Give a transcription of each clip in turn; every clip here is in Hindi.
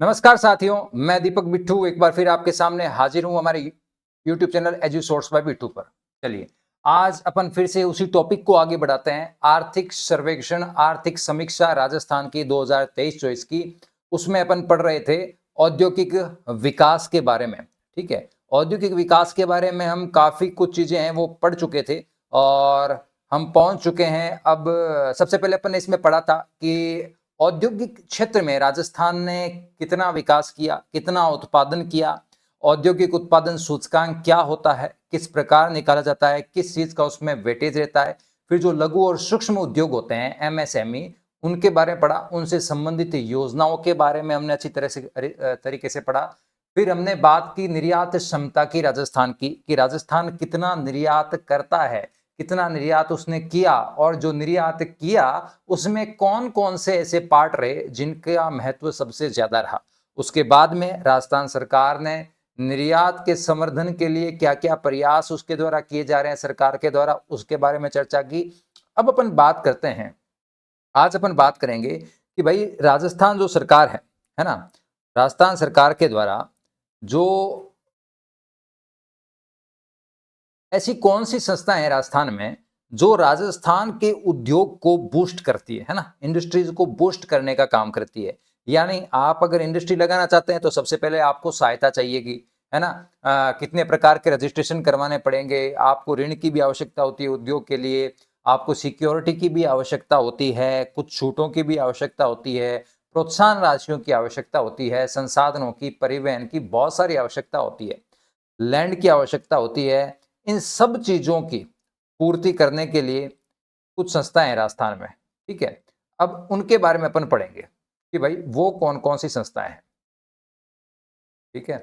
नमस्कार साथियों, मैं दीपक बिट्टू एक बार फिर आपके सामने हाजिर हूं हमारे YouTube channel Edu Source by Bittu पर। चलिए, आज अपन फिर से उसी टॉपिक को आगे बढ़ाते हैं। आर्थिक सर्वेक्षण, आर्थिक समीक्षा राजस्थान की 2023-24 की। उसमें अपन पढ़ रहे थे औद्योगिक विकास के बारे में। ठीक है, औद्योगिक विकास के बारे में हम काफी कुछ चीजें हैं वो पढ़ चुके थे और हम पहुंच चुके हैं। अब सबसे पहले अपन ने इसमें पढ़ा था कि औद्योगिक क्षेत्र में राजस्थान ने कितना विकास किया, कितना उत्पादन किया, औद्योगिक उत्पादन सूचकांक क्या होता है, किस प्रकार निकाला जाता है, किस चीज का उसमें वेटेज रहता है। फिर जो लघु और सूक्ष्म उद्योग होते हैं एमएसएमई, उनके बारे में पढ़ा, उनसे संबंधित योजनाओं के बारे में हमने अच्छी तरह से तरीके से पढ़ा। फिर हमने बात की निर्यात क्षमता की राजस्थान की, कि राजस्थान कितना निर्यात करता है, कितना निर्यात उसने किया और जो निर्यात किया उसमें कौन कौन से ऐसे पार्ट रहे जिनका महत्व सबसे ज्यादा रहा। उसके बाद में राजस्थान सरकार ने निर्यात के संवर्धन के लिए क्या क्या प्रयास उसके द्वारा किए जा रहे हैं सरकार के द्वारा, उसके बारे में चर्चा की। अब अपन बात करते हैं, आज अपन बात करेंगे कि भाई राजस्थान जो सरकार है ना, राजस्थान सरकार के द्वारा जो ऐसी कौन सी संस्थाएं हैं राजस्थान में जो राजस्थान के उद्योग को बूस्ट करती है ना, इंडस्ट्रीज को बूस्ट करने का काम करती है। यानी आप अगर इंडस्ट्री लगाना चाहते हैं तो सबसे पहले आपको सहायता चाहिएगी, है ना। कितने प्रकार के रजिस्ट्रेशन करवाने पड़ेंगे, आपको ऋण की भी आवश्यकता होती है उद्योग के लिए, आपको सिक्योरिटी की भी आवश्यकता होती है, कुछ छूटों की भी आवश्यकता होती है, प्रोत्साहन राशियों की आवश्यकता होती है, संसाधनों की, परिवहन की बहुत सारी आवश्यकता होती है, लैंड की आवश्यकता होती है। इन सब चीजों की पूर्ति करने के लिए कुछ संस्थाएं हैं राजस्थान में। ठीक है, अब उनके बारे में अपन पढ़ेंगे कि भाई वो कौन कौन सी संस्थाएं हैं। ठीक है,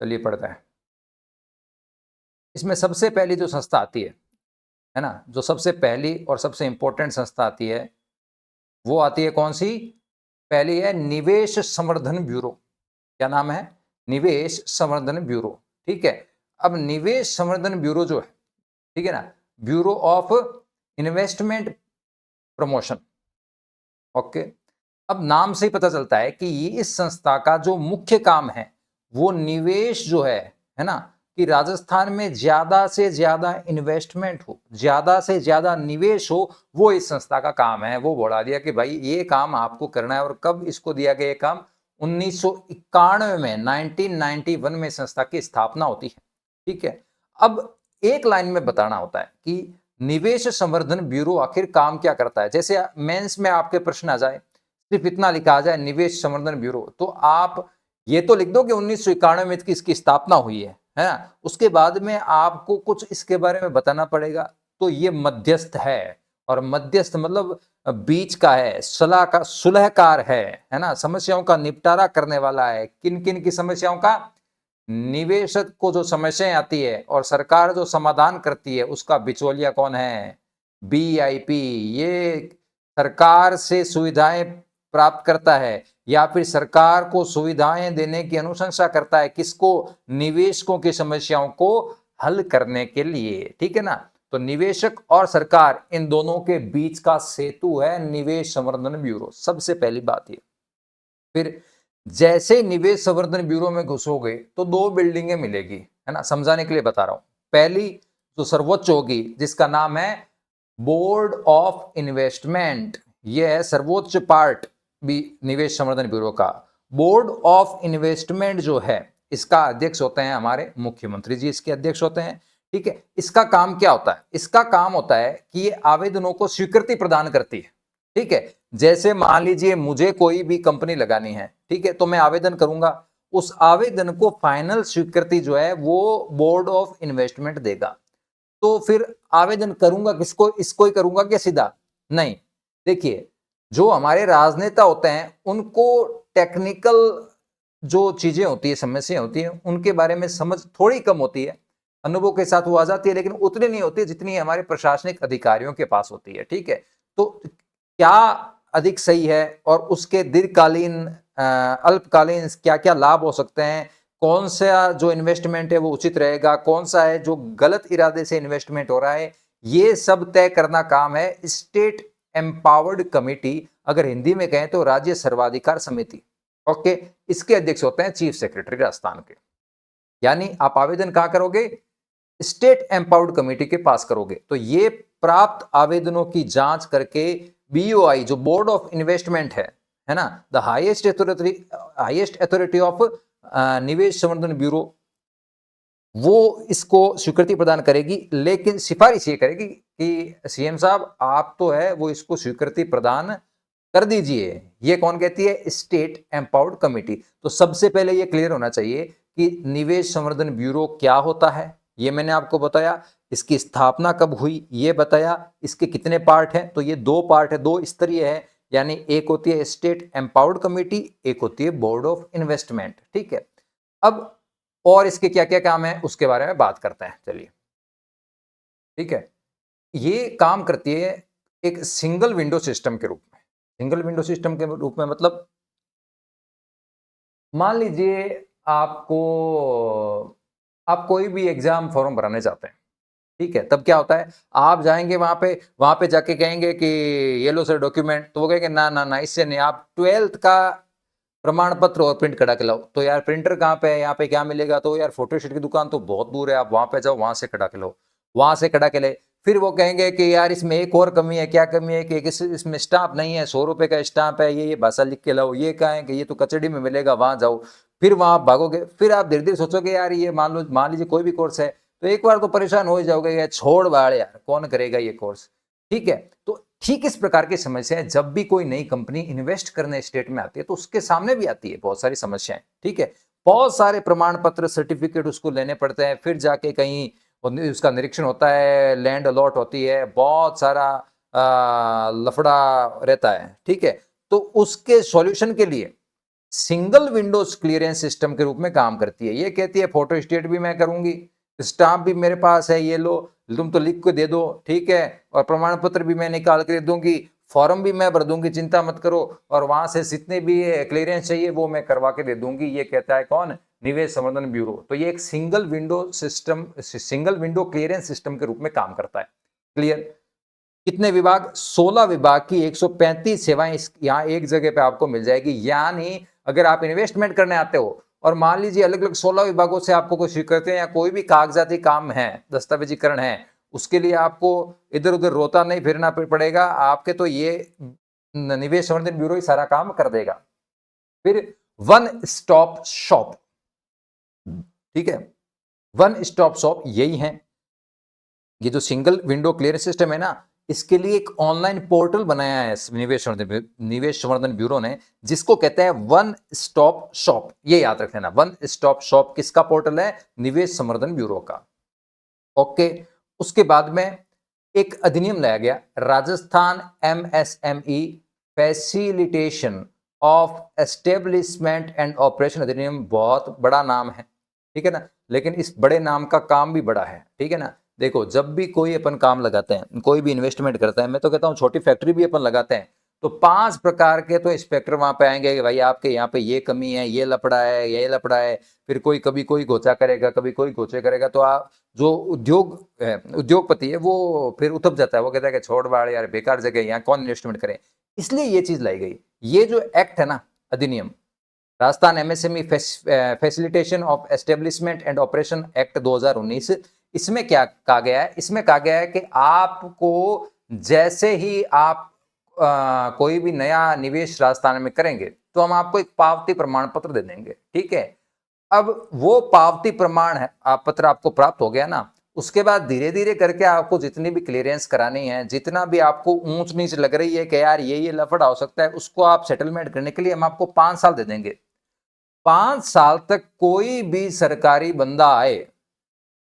चलिए पढ़ते हैं। इसमें सबसे पहली जो संस्था आती है ना, जो सबसे पहली और सबसे इंपॉर्टेंट संस्था आती है वो आती है कौन सी? पहली है निवेश संवर्धन ब्यूरो। क्या नाम है? निवेश संवर्धन ब्यूरो। ठीक है, अब निवेश संवर्धन ब्यूरो जो है, ठीक है ना, bureau of investment promotion. Okay, अब नाम से ही पता चलता है कि ये इस संस्था का जो मुख्य काम है वो निवेश जो है ना, कि राजस्थान में ज्यादा से ज्यादा इन्वेस्टमेंट हो, ज्यादा से ज्यादा निवेश हो, वो इस संस्था का काम है। वो बढ़ा दिया कि भाई ये काम आपको करना है। और कब इसको दिया गया ये काम? 1991 में, 1991 में संस्था की स्थापना होती है। ठीक है, अब एक लाइन में बताना होता है कि निवेश संवर्धन ब्यूरो आखिर काम क्या करता है। जैसे मेंस में आपके प्रश्न आ जाए, सिर्फ इतना लिखा आ जाए निवेश संवर्धन ब्यूरो, तो आप ये तो लिख दो कि 1991 में इसकी स्थापना हुई है ना। उसके बाद में आपको कुछ इसके बारे में बताना पड़ेगा। तो ये मध्यस्थ है, और मध्यस्थ मतलब बीच का है, सलाह का, सुलहकार है ना, समस्याओं का निपटारा करने वाला है। किन किन की समस्याओं का? निवेशक को जो समस्याएं आती है और सरकार जो समाधान करती है उसका बिचौलिया कौन है? बीआईपी। ये सरकार से सुविधाएं प्राप्त करता है या फिर सरकार को सुविधाएं देने की अनुशंसा करता है, किसको? निवेशकों की समस्याओं को हल करने के लिए। ठीक है ना, तो निवेशक और सरकार इन दोनों के बीच का सेतु है निवेश संवर्धन ब्यूरो। सबसे पहली बात ये। फिर जैसे निवेश संवर्धन ब्यूरो में घुसोगे तो दो बिल्डिंगें मिलेगी, है ना, समझाने के लिए बता रहा हूं। पहली जो सर्वोच्च होगी जिसका नाम है बोर्ड ऑफ इन्वेस्टमेंट, यह है सर्वोच्च पार्ट भी निवेश संवर्धन ब्यूरो का। बोर्ड ऑफ इन्वेस्टमेंट जो है इसका अध्यक्ष होते हैं हमारे मुख्यमंत्री जी, इसके अध्यक्ष होते हैं। ठीक है, इसका काम क्या होता है? इसका काम होता है कि ये आवेदनों को स्वीकृति प्रदान करती है। ठीक है, जैसे मान लीजिए मुझे कोई भी कंपनी लगानी है, ठीक है, तो मैं आवेदन करूंगा, उस आवेदन को फाइनल स्वीकृति जो है वो बोर्ड ऑफ इन्वेस्टमेंट देगा। तो फिर आवेदन करूंगा किसको? इसको ही करूंगा क्या सीधा? नहीं, देखिए जो हमारे राजनेता होते हैं उनको टेक्निकल जो चीजें होती है, समस्या होती है, उनके बारे में समझ थोड़ी कम होती है, अनुभव के साथ वो आ जाती है, लेकिन उतनी नहीं होती जितनी हमारे प्रशासनिक अधिकारियों के पास होती है। ठीक है, तो क्या अधिक सही है और उसके दीर्घकालीन अल्पकालीन क्या क्या लाभ हो सकते हैं, कौन सा जो इन्वेस्टमेंट है वो उचित रहेगा, कौन सा है जो गलत इरादे से इन्वेस्टमेंट हो रहा है, ये सब तय करना काम है स्टेट एम्पावर्ड कमेटी, अगर हिंदी में कहें तो राज्य सर्वाधिकार समिति। ओके, इसके अध्यक्ष होते हैं चीफ सेक्रेटरी राजस्थान के। यानी आप आवेदन कहां करोगे? स्टेट एम्पावर्ड कमेटी के पास करोगे। तो ये प्राप्त आवेदनों की जांच करके बीओआई जो बोर्ड ऑफ इन्वेस्टमेंट है ना, द हाईएस्ट अथॉरिटी ऑफ निवेश संवर्धन ब्यूरो, वो इसको स्वीकृति प्रदान करेगी। लेकिन सिफारिश ये करेगी कि सीएम साहब आप तो है वो इसको स्वीकृति प्रदान कर दीजिए। ये कौन कहती है? State empowered committee. तो सबसे पहले ये क्लियर होना चाहिए कि निवेश संवर्धन ब्यूरो क्या होता है, ये मैंने आपको बताया। इसकी स्थापना कब हुई ये बताया। इसके कितने पार्ट हैं? तो ये 2 पार्ट है, 2 स्तरीय है। यानी एक होती है स्टेट एम्पावर्ड कमेटी, एक होती है बोर्ड ऑफ इन्वेस्टमेंट। ठीक है, अब और इसके क्या क्या काम है उसके बारे में बात करते हैं। चलिए, ठीक है, ये काम करती है एक सिंगल विंडो सिस्टम के रूप में। सिंगल विंडो सिस्टम के रूप में मतलब मान लीजिए आप कोई भी एग्जाम फॉर्म भराने चाहते हैं, ठीक है, तब क्या होता है? आप जाएंगे वहां पे जाके कहेंगे कि ये लो सर डॉक्यूमेंट, तो वो कहेंगे ना ना ना इससे नहीं, आप 12th का प्रमाण पत्र और प्रिंट करा के लाओ। तो यार प्रिंटर कहाँ पे है, यहाँ पे क्या मिलेगा? तो यार फोटोस्टेट की दुकान तो बहुत दूर है, आप वहां पे जाओ, वहां से कटा के लो, वहां से कटा के ले। फिर वो कहेंगे कि यार इसमें एक और कमी है। क्या कमी है? कि इसमें स्टाम्प नहीं है, 100 रुपए का स्टाम्प है, ये भाषा लिख के लाओ। ये कहें कि ये तो कचड़ी में मिलेगा, वहां जाओ। फिर वहां भागोगे, फिर आप धीरे धीरे सोचोगे यार ये मान लीजिए कोई भी कोर्स है, तो एक बार तो परेशान हो ही जाओगे, यार छोड़ बाड़ यार कौन करेगा ये कोर्स। ठीक है, तो ठीक इस प्रकार की समस्याएं जब भी कोई नई कंपनी इन्वेस्ट करने स्टेट में आती है तो उसके सामने भी आती है बहुत सारी समस्याएं। ठीक है, बहुत सारे प्रमाण पत्र सर्टिफिकेट उसको लेने पड़ते हैं, फिर जाके कहीं उसका निरीक्षण होता है, लैंड अलॉट होती है, बहुत सारा लफड़ा रहता है। ठीक है, तो उसके सॉल्यूशन के लिए सिंगल विंडोज क्लियरेंस सिस्टम के रूप में काम करती है। ये कहती है फोटो स्टेट भी मैं करूंगी, स्टाम्प भी मेरे पास है, ये लो तुम तो लिख के दे दो, ठीक है, और प्रमाण पत्र भी मैं निकाल के दे दूंगी, फॉर्म भी मैं भर दूंगी, चिंता मत करो, और वहां से जितने भी क्लियरेंस चाहिए वो मैं करवा के दे दूंगी। ये कहता है कौन? निवेश संवर्धन ब्यूरो। तो ये एक single window system, single window clearance system के रूप में काम करता है। क्लियर? कितने विभाग? 16 विभाग की 135 सेवाएं यहाँ एक जगह पे आपको मिल जाएगी। यानी अगर आप इन्वेस्टमेंट करने आते हो और मान लीजिए अलग अलग 16 विभागों से आपको कोई स्वीकृति या कोई भी कागजाती काम है, दस्तावेजीकरण है, उसके लिए आपको इधर उधर रोता नहीं फिरना पड़ेगा, आपके तो ये निवेश संवर्धन ब्यूरो ही सारा काम कर देगा। फिर वन स्टॉप शॉप, ठीक है, वन स्टॉप शॉप यही है। ये जो सिंगल विंडो क्लियरेंस सिस्टम है ना, इसके लिए एक ऑनलाइन पोर्टल बनाया है निवेश संवर्धन ब्यूरो ने, जिसको कहते हैं वन स्टॉप शॉप। ये याद रख लेना, वन स्टॉप शॉप किसका पोर्टल है? निवेश संवर्धन ब्यूरो का। ओके, उसके बाद में एक अधिनियम लाया गया, Rajasthan MSME facilitation of establishment and operation अधिनियम। बहुत बड़ा नाम है, ठीक है ना, लेकिन इस बड़े नाम का काम भी बड़ा है। ठीक है ना, देखो जब भी कोई अपन काम लगाते हैं, कोई भी इन्वेस्टमेंट करता है, मैं तो कहता हूं छोटी फैक्ट्री भी अपन लगाते हैं, तो 5 प्रकार के तो इंस्पेक्टर वहां पे आएंगे कि भाई आपके यहाँ पे ये कमी है, ये लफड़ा है, ये लफड़ा है। फिर कोई कभी कोई घोचा करेगा, कभी कोई घोचे करेगा, तो आप जो उद्योगपति है वो फिर उतप जाता है, वो कहता है कि छोड़ बाड़ यार बेकार जगह, यहाँ कौन इन्वेस्टमेंट करे। इसलिए ये चीज लाई गई। ये जो एक्ट है ना, अधिनियम, Rajasthan MSME facilitation of establishment and operation act 2019, इसमें क्या कहा गया है? इसमें कहा गया है कि आपको जैसे ही आप कोई भी नया निवेश राजस्थान में करेंगे तो हम आपको एक पावती प्रमाण पत्र दे देंगे। ठीक है, अब वो पावती प्रमाण है आप पत्र आपको प्राप्त हो गया ना, उसके बाद धीरे धीरे करके आपको जितनी भी क्लियरेंस करानी है, जितना भी आपको ऊंच नीच लग रही है कि यार ये लफड़ा हो सकता है, उसको आप सेटलमेंट करने के लिए हम आपको 5 साल दे देंगे। 5 साल तक कोई भी सरकारी बंदा आए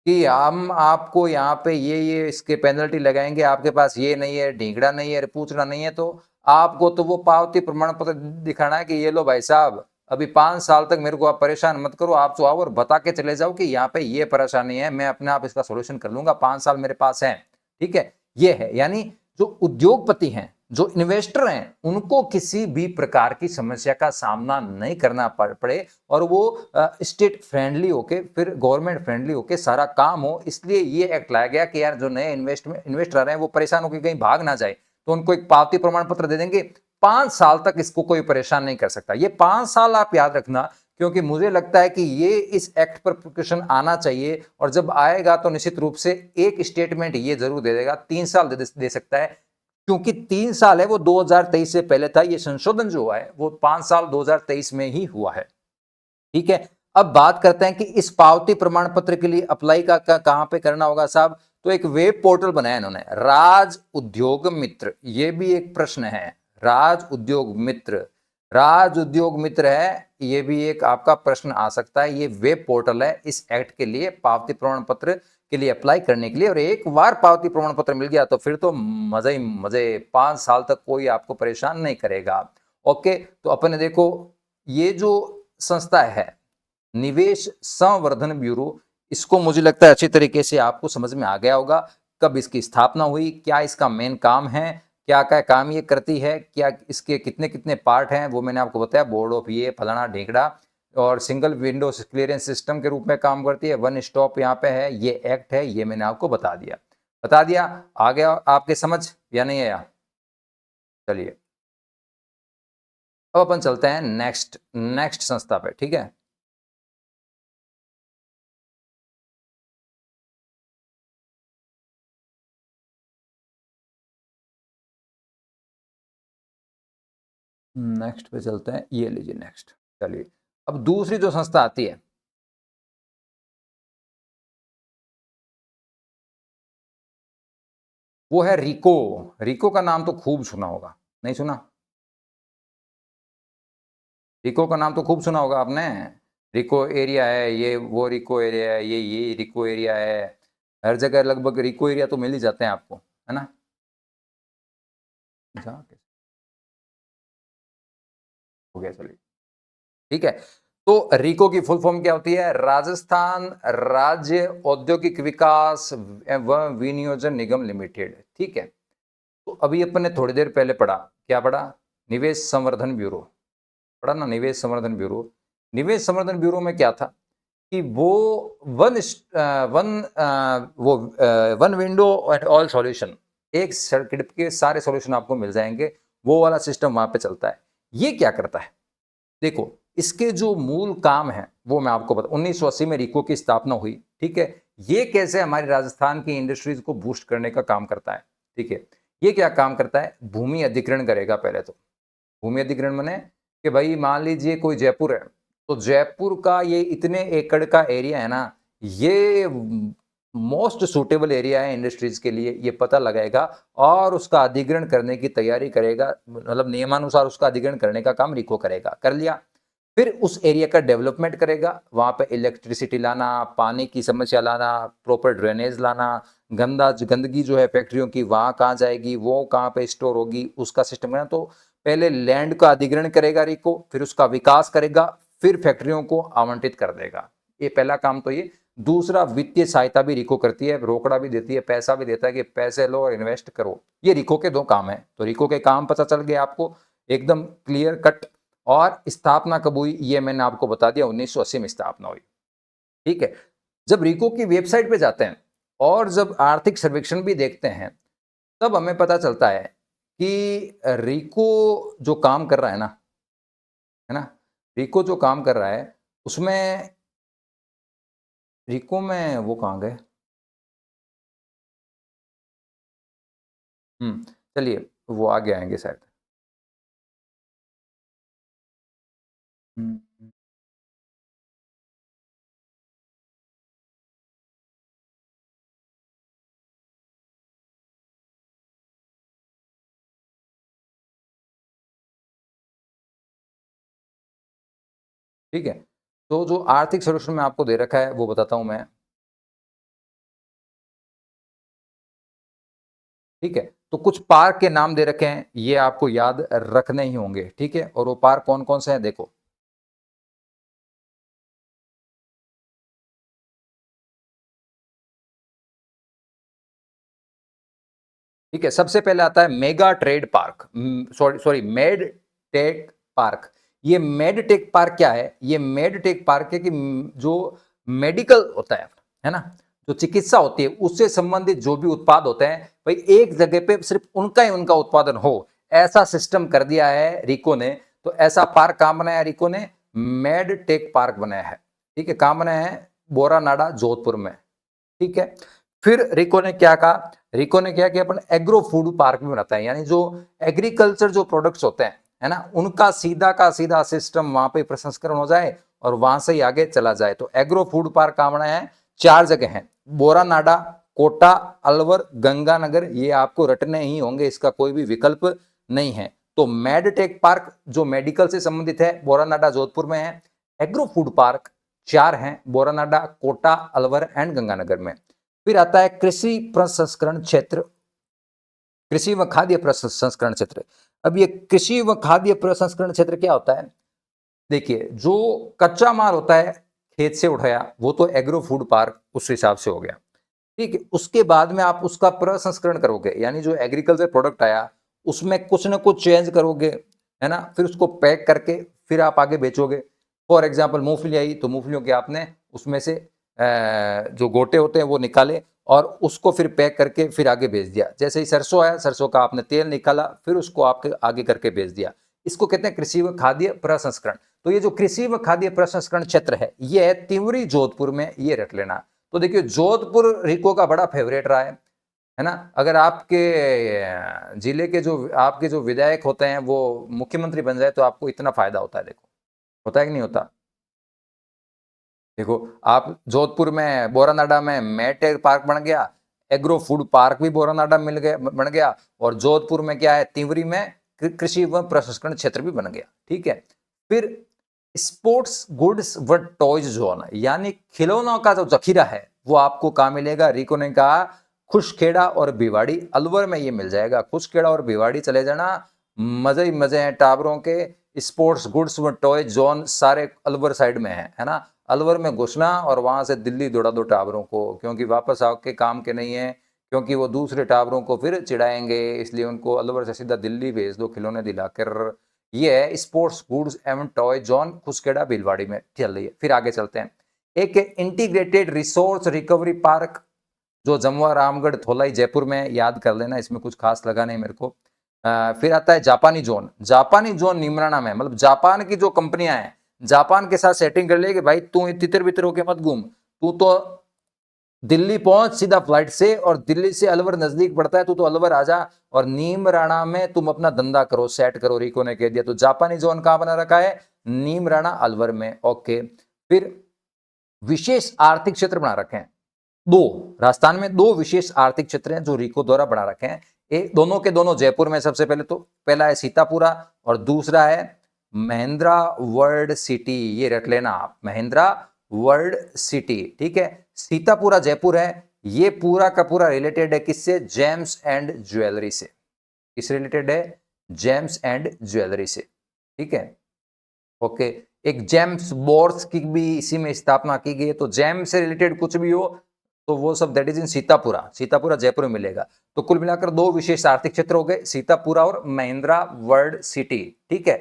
कि हम आपको यहाँ पे ये इसके पेनल्टी लगाएंगे, आपके पास ये नहीं है, ढींगड़ा नहीं है, पूछना नहीं है, तो आपको तो वो पावती प्रमाण पत्र दिखाना है कि ये लो भाई साहब, अभी 5 साल तक मेरे को आप परेशान मत करो, आप तो आओ और बता के चले जाओ कि यहाँ पे ये परेशानी है, मैं अपने आप इसका सोल्यूशन कर लूंगा, 5 साल मेरे पास है। ठीक है, ये है। यानी जो उद्योगपति हैं, जो इन्वेस्टर हैं, उनको किसी भी प्रकार की समस्या का सामना नहीं करना पड़े और वो स्टेट फ्रेंडली होके, फिर गवर्नमेंट फ्रेंडली होके सारा काम हो। इसलिए ये एक्ट लाया गया कि यार जो नए इन्वेस्टर आ रहे हैं वो परेशान होकर कहीं भाग ना जाए, तो उनको एक पावती प्रमाण पत्र दे देंगे, 5 साल तक इसको कोई परेशान नहीं कर सकता। ये 5 साल आप याद रखना, क्योंकि मुझे लगता है कि ये इस एक्ट पर क्वेश्चन आना चाहिए, और जब आएगा तो निश्चित रूप से एक स्टेटमेंट ये जरूर दे देगा, 3 साल दे सकता है, क्योंकि 3 साल है वो 2023 से पहले था। ये संशोधन जो हुआ है वो 5 साल 2023 में ही हुआ है। ठीक है, अब बात करते हैं कि इस पावती प्रमाण पत्र के लिए अप्लाई का कहां पे करना होगा साहब। तो एक वेब पोर्टल बनाया इन्होंने, राज उद्योग मित्र। ये भी एक प्रश्न है, राज उद्योग मित्र, राज उद्योग मित्र है, ये भी एक आपका प्रश्न आ सकता है। ये वेब पोर्टल है इस एक्ट के लिए, पावती प्रमाण पत्र के लिए अप्लाई करने के लिए। और एक बार पावती प्रमाण पत्र मिल गया तो फिर तो मजे ही मजे, 5 साल तक कोई आपको परेशान नहीं करेगा। ओके, तो अपने देखो ये जो संस्था है निवेश संवर्धन ब्यूरो, इसको मुझे लगता है अच्छी तरीके से आपको समझ में आ गया होगा। कब इसकी स्थापना हुई, क्या इसका मेन काम है, क्या क्या काम ये करती है, क्या इसके कितने कितने पार्ट हैं, वो मैंने आपको बताया। बोर्ड ऑफ ये फलाना ढेकड़ा, और सिंगल विंडो क्लियरेंस सिस्टम के रूप में काम करती है। वन स्टॉप यहाँ पे है, ये एक्ट है, ये मैंने आपको बता दिया। आ गया आपके समझ या नहीं आया? चलिए अब अपन चलते हैं नेक्स्ट संस्था पे। ठीक है, नेक्स्ट पे चलते हैं, ये लीजिए नेक्स्ट। चलिए अब दूसरी जो संस्था आती है वो है रिको। रिको का नाम तो खूब सुना होगा, नहीं सुना? रिको का नाम तो खूब सुना होगा आपने। रिको एरिया है ये, वो रिको एरिया है ये रिको एरिया है। हर जगह लगभग रिको एरिया तो मिल ही जाते हैं आपको, है ना? हो गया, चलिए ठीक है। तो रिको की फुल फॉर्म क्या होती है? राजस्थान राज्य औद्योगिक विकास एवं विनियोजन निगम लिमिटेड। ठीक है, तो अभी अपन ने थोड़ी देर पहले पढ़ा, क्या पढ़ा? निवेश संवर्धन ब्यूरो पढ़ा ना, निवेश संवर्धन ब्यूरो। निवेश संवर्धन ब्यूरो में क्या था कि वो one window at all solution, एक सर्किट के सारे सॉल्यूशन आपको मिल जाएंगे, वो वाला सिस्टम वहां पे चलता है। ये क्या करता है देखो, इसके जो मूल काम है वो मैं आपको बता। 1980 में रिको की स्थापना हुई। ठीक है, ये कैसे हमारी राजस्थान की इंडस्ट्रीज को बूस्ट करने का काम करता है। ठीक है, ये क्या काम करता है? भूमि अधिग्रहण करेगा पहले तो। भूमि अधिग्रहण माने कि भाई मान लीजिए कोई जयपुर है, तो जयपुर का ये इतने एकड़ का एरिया है ना, ये मोस्ट सुटेबल एरिया है इंडस्ट्रीज के लिए, ये पता लगाएगा और उसका अधिग्रहण करने की तैयारी करेगा। मतलब नियमानुसार उसका अधिग्रहण करने का काम रिको करेगा। कर लिया, फिर उस एरिया का डेवलपमेंट करेगा, वहां पे इलेक्ट्रिसिटी लाना, पानी की समस्या लाना, प्रॉपर ड्रेनेज लाना, गंदगी जो है फैक्ट्रियों की वहां कहाँ जाएगी, वो कहाँ पे स्टोर होगी, उसका सिस्टम करना। तो पहले लैंड का अधिग्रहण करेगा रिको, फिर उसका विकास करेगा, फिर फैक्ट्रियों को आवंटित कर देगा। ये पहला काम तो ये। दूसरा, वित्तीय सहायता भी रिको करती है, रोकड़ा भी देती है, पैसा भी देता है कि पैसे लो और इन्वेस्ट करो। ये रिको के 2 काम है। तो रिको के काम पता चल गए आपको, एकदम क्लियर कट। और स्थापना कब हुई ये मैंने आपको बता दिया, 1980 में स्थापना हुई। ठीक है, जब रिको की वेबसाइट पे जाते हैं और जब आर्थिक सर्वेक्षण भी देखते हैं, तब हमें पता चलता है कि रिको जो काम कर रहा है ना, है ना, रिको जो काम कर रहा है उसमें, रिको में वो कहाँ गए? चलिए वो आगे आएंगे शायद। हम्म, ठीक है, तो जो आर्थिक सर्वेक्षण में आपको दे रखा है वो बताता हूं मैं। ठीक है, तो कुछ पार्क के नाम दे रखे हैं, ये आपको याद रखने ही होंगे। ठीक है, और वो पार्क कौन कौन से हैं देखो। ठीक है, सबसे पहले आता है mega trade park, sorry med tech park. ये मेड टेक पार्क क्या है? ये मेड टेक पार्क है कि जो मेडिकल होता है ना, जो चिकित्सा होती है उससे संबंधित जो भी उत्पाद होते हैं भाई, एक जगह पे सिर्फ उनका ही उनका उत्पादन हो, ऐसा सिस्टम कर दिया है रिको ने। तो ऐसा पार्क कहां बनाया रिको ने? मेड टेक पार्क बनाया है, ठीक है। कहां बनाया है? बोरानाडा जोधपुर में, ठीक है। फिर रिको ने क्या कहा? रिको ने क्या कि अपन एग्रो फूड पार्क भी बनाता है, यानी जो एग्रीकल्चर जो प्रोडक्ट्स होते हैं, है ना, उनका सीधा का सीधा सिस्टम वहां पे प्रसंस्करण हो जाए और वहां से ही आगे चला जाए। तो एग्रो फूड पार्क कहां बनाया है? 4 जगह है, बोरानाडा, कोटा, अलवर, गंगानगर, ये आपको रटने ही होंगे, इसका कोई भी विकल्प नहीं है। तो मेडटेक पार्क जो मेडिकल से संबंधित है, बोरानाडा जोधपुर में है। एग्रो फूड पार्क 4 हैं, बोरानाडा, कोटा, अलवर एंड गंगानगर में। फिर आता है कृषि प्रसंस्करण क्षेत्र, कृषि व खाद्य प्रसंस्करण क्षेत्र। अब ये कृषि व खाद्य प्रसंस्करण क्षेत्र क्या होता है? देखिए, जो कच्चा माल होता है खेत से उठाया, वो तो एग्रो फूड पार्क उस हिसाब से हो गया, ठीक है। उसके बाद में आप उसका प्रसंस्करण करोगे, यानी जो एग्रीकल्चर प्रोडक्ट आया उसमें कुछ ना कुछ चेंज करोगे, है ना, फिर उसको पैक करके फिर आप आगे बेचोगे। फॉर एग्जाम्पल मूंगफली आई तो मूंगफलियों के आपने उसमें से जो गोटे होते हैं वो निकाले और उसको फिर पैक करके फिर आगे बेच दिया। जैसे ही सरसों आया, सरसों का आपने तेल निकाला, फिर उसको आपके आगे करके बेच दिया। इसको कहते हैं कृषि व खाद्य प्रसंस्करण। तो ये जो कृषि व खाद्य प्रसंस्करण क्षेत्र है, ये है तिवरी जोधपुर में, ये रख लेना। तो देखिए, जोधपुर रिको का बड़ा फेवरेट रहा है ना। अगर आपके जिले के जो आपके जो विधायक होते हैं वो मुख्यमंत्री बन जाए तो आपको इतना फायदा होता है। देखो, होता है कि नहीं होता? देखो, आप जोधपुर में बोरानाडा में मेटेक पार्क बन गया, एग्रो फूड पार्क भी बोरानाडा मिल गया बन गया, और जोधपुर में क्या है, तिवरी में कृषि व प्रसंस्करण क्षेत्र भी बन गया, ठीक है। फिर स्पोर्ट्स गुड्स व टॉयज जोन, यानी खिलौनों का जो जखीरा है वो आपको कहां मिलेगा? रिको ने कहा खुशखेड़ा और भिवाड़ी, अलवर में ये मिल जाएगा। खुशखेड़ा और भिवाड़ी चले जाना, मजे ही मजे हैं टावरों के। स्पोर्ट्स गुड्स व टॉय जोन सारे अलवर साइड में है ना। अलवर में घुसना और वहां से दिल्ली दौड़ा दो टावरों को, क्योंकि वापस आके काम के नहीं है, क्योंकि वो दूसरे टावरों को फिर चिढ़ाएंगे, इसलिए उनको अलवर से सीधा दिल्ली भेज दो खिलौने दिलाकर। ये है स्पोर्ट्स गुड्स एवं टॉय जोन खुसखेड़ा भीलवाड़ी में चल रही है। फिर आगे चलते हैं। एक इंटीग्रेटेड रिसोर्स रिकवरी पार्क जो जमुआ रामगढ़ धोलाई जयपुर में, याद कर लेना, इसमें कुछ खास लगा नहीं मेरे को। फिर आता है जापानी जोन। जापानी जोन निमराना में, मतलब जापान की जो कंपनियां हैं जापान के साथ सेटिंग कर ले कि भाई तू तितर बितर होके मत घूम, तू तो दिल्ली पहुंच सीधा फ्लाइट से, और दिल्ली से अलवर नजदीक पड़ता है, तू तो अलवर आ जा और नीम राणा में तुम अपना धंधा करो, सेट करो, रिको ने कह दिया। तो जापानी जोन कहां बना रखा है? नीम राणा अलवर में, ओके। फिर विशेष आर्थिक क्षेत्र बना रखे हैं दो, राजस्थान में दो विशेष आर्थिक क्षेत्र हैं जो रिको द्वारा बना रखे हैं। एक दोनों के दोनों जयपुर में। सबसे पहले तो पहला है सीतापुरा और दूसरा है महिंद्रा वर्ल्ड सिटी, ये रख लेना आप, महिंद्रा वर्ल्ड सिटी, ठीक है। सीतापुरा जयपुर है, ये पूरा का पूरा रिलेटेड है किससे? जेम्स एंड ज्वेलरी से। किस रिलेटेड है? जेम्स एंड ज्वेलरी से, ठीक है, ओके। एक जेम्स बोर्स की भी इसी में स्थापना की गई है। तो जेम्स से रिलेटेड कुछ भी हो तो वो सब that is in Sitapura, Sitapura Jaipur में मिलेगा। तो कुल मिलाकर दो विशेष आर्थिक क्षेत्र हो गए, सीतापुरा और महिंद्रा वर्ल्ड सिटी, ठीक है।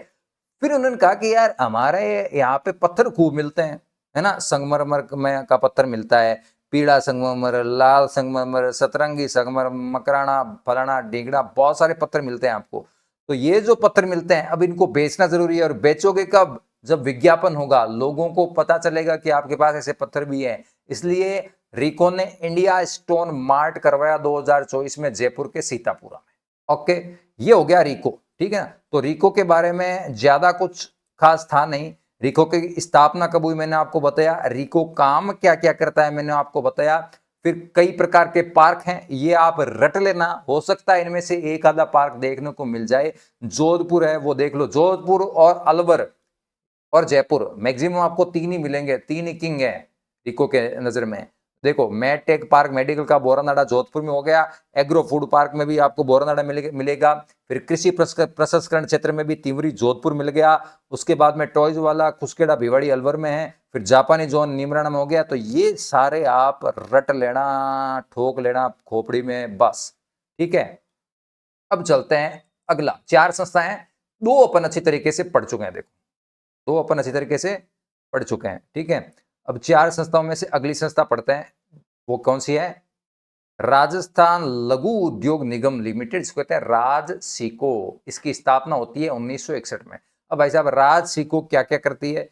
फिर उन्होंने कहा कि यार हमारे यहाँ पे पत्थर खूब मिलते हैं, है ना, संगमरमर में का पत्थर मिलता है, पीला संगमरमर, लाल संगमरमर, सतरंगी संगमरमर, मकराना, फलाना, ढींगड़ा, बहुत सारे पत्थर मिलते हैं आपको। तो ये जो पत्थर मिलते हैं अब इनको बेचना जरूरी है, और बेचोगे कब? जब विज्ञापन होगा, लोगों को पता चलेगा कि आपके पास ऐसे पत्थर भी हैं। इसलिए रिको ने इंडिया स्टोन मार्ट करवाया 2024 में जयपुर के सीतापुरा में, ओके। ये हो गया रिको, ठीक है। तो रिको के बारे में ज्यादा कुछ खास था नहीं। रिको की स्थापना कब हुई मैंने आपको बताया, रिको काम क्या क्या करता है मैंने आपको बताया। फिर कई प्रकार के पार्क हैं, ये आप रट लेना, हो सकता है इनमें से एक आधा पार्क देखने को मिल जाए। जोधपुर है वो देख लो, जोधपुर और अलवर और जयपुर मैक्सिमम आपको तीन ही मिलेंगे, तीन ही किंग है रिको के नजर में। देखो, मेडटेक पार्क मेडिकल का बोरानाडा जोधपुर में हो गया, एग्रो फूड पार्क में भी आपको बोरानाडा मिलेगा। फिर कृषि प्रसंस्करण क्षेत्र में भी तिवरी जोधपुर मिल गया। उसके बाद में टॉयज वाला खुसखेड़ा भिवाड़ी अलवर में है। फिर जापानी जोन निमराना में हो गया। तो ये सारे आप रट लेना, ठोक लेना खोपड़ी में, बस, ठीक है। अब चलते हैं अगला। चार संस्थाएं, दो अपन अच्छी तरीके से पढ़ चुके हैं, देखो दो अपन अच्छी तरीके से पढ़ चुके हैं, ठीक है। अब चार संस्थाओं में से अगली संस्था पढ़ते हैं, वो कौन सी है? राजस्थान लघु उद्योग निगम लिमिटेड, इसको कहते हैं राजसिको। इसकी स्थापना होती है 1961 में। अब भाई साहब राजसिको क्या क्या करती है?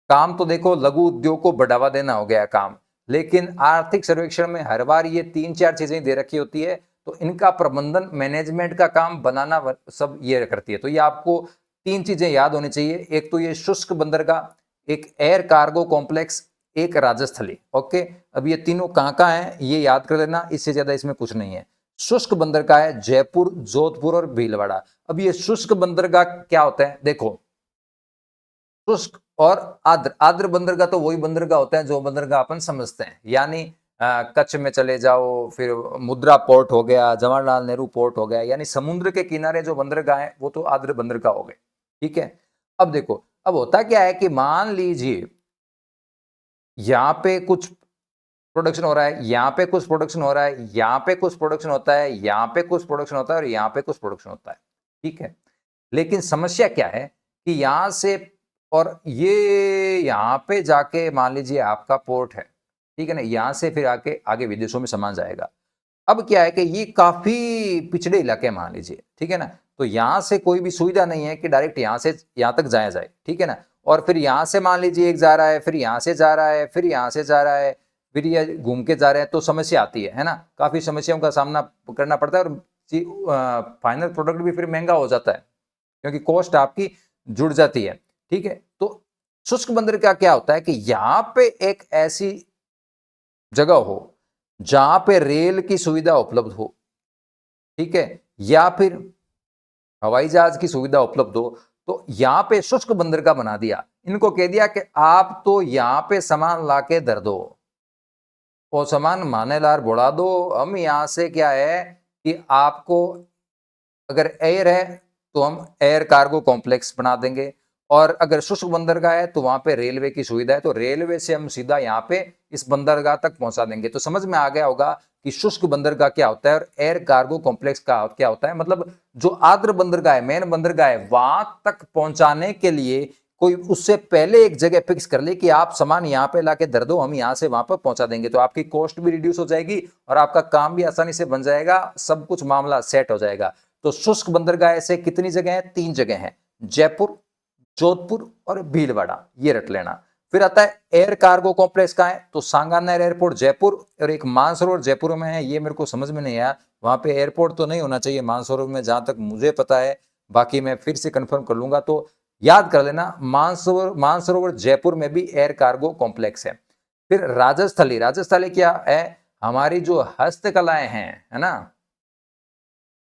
काम तो देखो लघु उद्योग को बढ़ावा देना हो गया काम, लेकिन आर्थिक सर्वेक्षण में हर बार ये 3-4 चीजें दे रखी होती है, तो इनका प्रबंधन मैनेजमेंट का काम बनाना सब ये करती है। तो ये आपको 3 चीजें याद होनी चाहिए, एक तो ये शुष्क बंदरगाह, एक एयर कार्गो कॉम्प्लेक्स, एक राजस्थली। ओके, अब ये तीनों कहाँ है ये याद कर लेना, इससे ज्यादा इसमें कुछ नहीं है। शुष्क बंदरगाह है जयपुर, जोधपुर और भीलवाड़ा। अब ये शुष्क बंदरगाह क्या होता है? देखो, शुष्क और आर्द्र, आर्द्र बंदरगाह तो वही बंदरगाह होता है जो बंदरगाह अपन समझते हैं, यानी कच्छ में चले जाओ, फिर मुद्रा पोर्ट हो गया, जवाहरलाल नेहरू पोर्ट हो गया, यानी समुद्र के किनारे जो बंदरगाह है वो तो आर्द्र बंदरगाह हो गए। ठीक है, अब देखो, अब होता क्या है कि मान लीजिए यहाँ पे कुछ प्रोडक्शन हो रहा है, यहाँ पे कुछ प्रोडक्शन हो रहा है, यहाँ पे कुछ प्रोडक्शन होता है, यहाँ पे कुछ प्रोडक्शन होता है और यहाँ पे कुछ प्रोडक्शन होता है। ठीक है, लेकिन समस्या क्या है कि यहां से और ये यहाँ पे जाके मान लीजिए आपका पोर्ट है, ठीक है ना, यहां से फिर आके आगे विदेशों में सामान जाएगा। अब क्या है कि ये काफी पिछड़े इलाके मान लीजिए, ठीक है ना, तो यहां से कोई भी सुविधा नहीं है कि डायरेक्ट यहां से यहां तक जाया जाए। ठीक है ना, और फिर यहां से मान लीजिए एक जा रहा है, फिर यहां से जा रहा है, फिर यहां से जा रहा है, फिर ये घूम के जा रहे हैं, तो समस्या आती है ना, काफी समस्याओं का सामना करना पड़ता है और फाइनल प्रोडक्ट भी फिर महंगा हो जाता है क्योंकि कॉस्ट आपकी जुड़ जाती है। ठीक है, तो शुष्क बंदर का क्या होता है कि यहां पे एक ऐसी जगह हो जहां पे रेल की सुविधा उपलब्ध हो, ठीक है, या फिर हवाई जहाज की सुविधा उपलब्ध हो, तो यहां पे शुष्क बंदरगाह बना दिया। इनको कह दिया कि आप तो यहां पे सामान लाके धर दो और सामान मानेलार बढ़ा दो, हम यहां से क्या है कि आपको अगर एयर है तो हम एयर कार्गो कॉम्प्लेक्स बना देंगे, और अगर शुष्क बंदरगाह है तो वहां पे रेलवे की सुविधा है, तो रेलवे से हम सीधा यहाँ पे इस बंदरगाह तक पहुंचा देंगे। तो समझ में आ गया होगा कि शुष्क बंदरगाह क्या होता है और एयर कार्गो कॉम्प्लेक्स का क्या होता है। मतलब जो आर्द्र बंदरगाह है, मेन बंदरगाह है, वहां तक पहुंचाने के लिए कोई उससे पहले एक जगह फिक्स कर ले कि आप सामान यहाँ पे लाके धर दो, हम यहाँ से वहां पर पहुंचा देंगे, तो आपकी कॉस्ट भी रिड्यूस हो जाएगी और आपका काम भी आसानी से बन जाएगा, सब कुछ मामला सेट हो जाएगा। तो शुष्क बंदरगाह ऐसे कितनी जगह है? 3 जगह है, जयपुर, जोधपुर और भीलवाड़ा, ये रट लेना। फिर आता है एयर कार्गो कॉम्प्लेक्स का है, तो सांगानेर एयरपोर्ट जयपुर और एक मानसरोवर जयपुर में है, ये मेरे को समझ में नहीं आया, वहां पे एयरपोर्ट तो नहीं होना चाहिए मानसरोवर में जहां तक मुझे पता है, बाकी मैं फिर से कंफर्म कर लूंगा, तो याद कर लेना मानसरोवर जयपुर में भी एयर कार्गो कॉम्प्लेक्स है। फिर राजस्थली, राजस्थली क्या है? हमारी जो हस्तकलाएं हैं, है ना,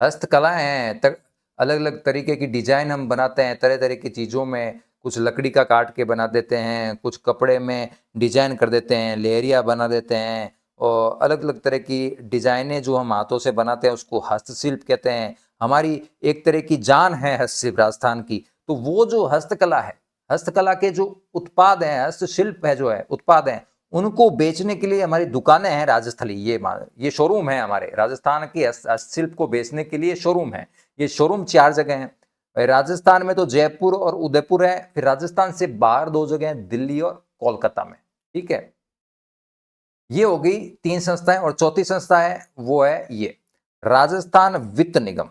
हस्तकलाएं हैं, अलग अलग तरीके की डिजाइन हम बनाते हैं, तरह तरह की चीजों में, कुछ लकड़ी का काट के बना देते हैं, कुछ कपड़े में डिजाइन कर देते हैं, लेहरिया बना देते हैं, और अलग अलग तरह की डिजाइनें जो हम हाथों से बनाते हैं उसको हस्तशिल्प कहते हैं। हमारी एक तरह की जान है हस्तशिल्प राजस्थान की। तो वो जो हस्तकला है, हस्तकला के जो उत्पाद हैं, हस्तशिल्प है जो है उत्पाद हैं, उनको बेचने के लिए हमारी दुकानें हैं राजस्थली, ये शोरूम है हमारे राजस्थान की हस्तशिल्प को बेचने के लिए शोरूम है। ये शोरूम 4 जगह हैं राजस्थान में, तो जयपुर और उदयपुर है, फिर राजस्थान से बाहर 2 जगह हैं, दिल्ली और कोलकाता में। ठीक है, ये हो गई 3 संस्थाएं, और चौथी संस्था है वो है ये राजस्थान वित्त निगम।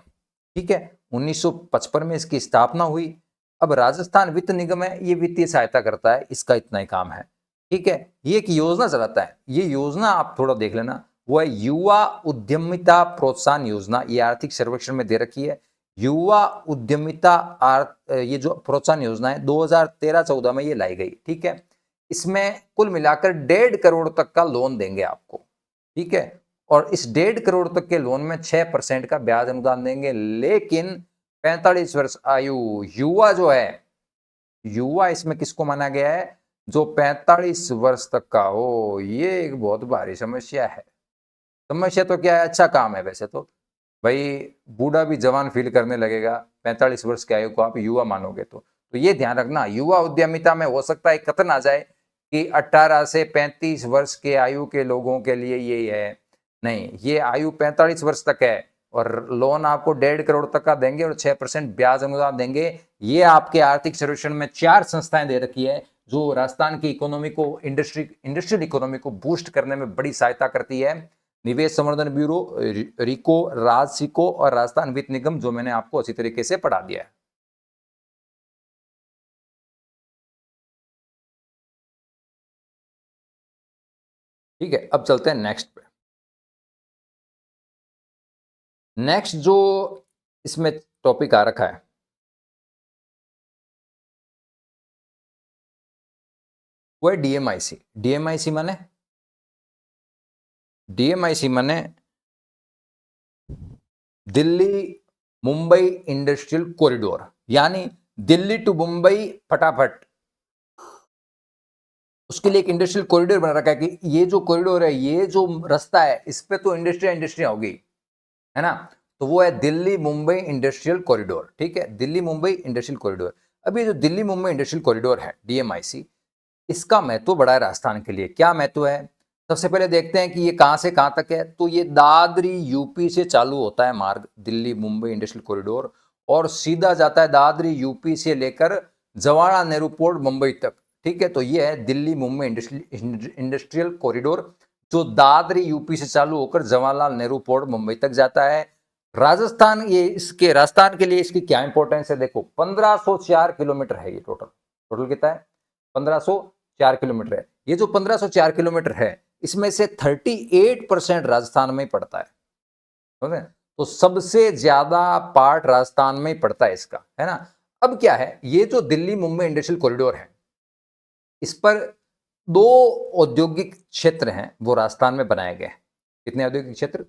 ठीक है, 1955 में इसकी स्थापना हुई। अब राजस्थान वित्त निगम है, ये वित्तीय सहायता करता है, इसका इतना ही काम है। ठीक है, ये एक योजना चलाता है, ये योजना आप थोड़ा देख लेना, वो है युवा उद्यमिता प्रोत्साहन योजना, ये आर्थिक सर्वेक्षण में दे रखी है। युवा उद्यमिता ये जो प्रोत्साहन योजना है 2013-14 में ये लाई गई। ठीक है, इसमें कुल मिलाकर 1.5 करोड़ तक का लोन देंगे आपको। ठीक है, और इस 1.5 करोड़ तक के लोन में 6% का ब्याज अनुदान देंगे, लेकिन 45 वर्ष आयु युवा जो है, युवा इसमें किसको माना गया है? जो 45 वर्ष तक का हो। ये एक बहुत भारी समस्या है। समस्या तो क्या है, अच्छा काम है वैसे तो, भाई बूढ़ा भी जवान फील करने लगेगा 45 वर्ष की आयु को आप युवा मानोगे तो ये ध्यान रखना, युवा उद्यमिता में हो सकता है कथन आ जाए कि 18 से 35 वर्ष के आयु के लोगों के लिए ये है, नहीं, ये आयु 45 वर्ष तक है और लोन आपको 1.5 करोड़ तक का देंगे और 6% ब्याज अनुदान देंगे। ये आपके आर्थिक सर्वेक्षण में 4 संस्थाएं दे रखी है जो राजस्थान की इकोनॉमी को, इंडस्ट्रियल इकोनॉमी को बूस्ट करने में बड़ी सहायता करती है। निवेश संवर्धन ब्यूरो, रिको, राजसिको और राजस्थान वित्त निगम, जो मैंने आपको अच्छी तरीके से पढ़ा दिया है। ठीक है, अब चलते हैं नेक्स्ट पे। नेक्स्ट जो इसमें टॉपिक आ रखा है वो है डीएमआईसी। डीएमआईसी माने दिल्ली मुंबई इंडस्ट्रियल कॉरिडोर, यानी दिल्ली टू मुंबई फटाफट, उसके लिए एक इंडस्ट्रियल कॉरिडोर बना रखा है कि ये जो कॉरिडोर है, ये जो रास्ता है, इस पे तो इंडस्ट्री होगी, है ना। तो वो है दिल्ली मुंबई इंडस्ट्रियल कॉरिडोर। ठीक है, दिल्ली मुंबई इंडस्ट्रियल कॉरिडोर। अब ये जो दिल्ली मुंबई इंडस्ट्रियल कॉरिडोर है डीएमआईसी, इसका महत्व बड़ा है राजस्थान के लिए। क्या महत्व है, सबसे पहले देखते हैं कि ये कहां से कहां तक है। तो ये दादरी यूपी से चालू होता है मार्ग, दिल्ली मुंबई इंडस्ट्रियल कॉरिडोर, और सीधा जाता है दादरी यूपी से लेकर जवाहरलाल नेहरू पोर्ट मुंबई तक। ठीक है, तो ये है दिल्ली मुंबई इंडस्ट्रियल कॉरिडोर, जो दादरी यूपी से चालू होकर जवाहरलाल नेहरू पोर्ट मुंबई तक जाता है। राजस्थान, राजस्थान के लिए इसकी क्या इंपॉर्टेंस है, देखो 1504 किलोमीटर है ये टोटल कितना है, 1504 किलोमीटर है। ये जो 1504 किलोमीटर है, इसमें से 38% राजस्थान में पड़ता है, तो सबसे ज्यादा पार्ट राजस्थान में पड़ता है इसका, है ना। अब क्या है, ये जो दिल्ली मुंबई इंडस्ट्रियल कॉरिडोर है, इस पर 2 औद्योगिक क्षेत्र हैं वो राजस्थान में बनाए गए हैं। कितने औद्योगिक क्षेत्र,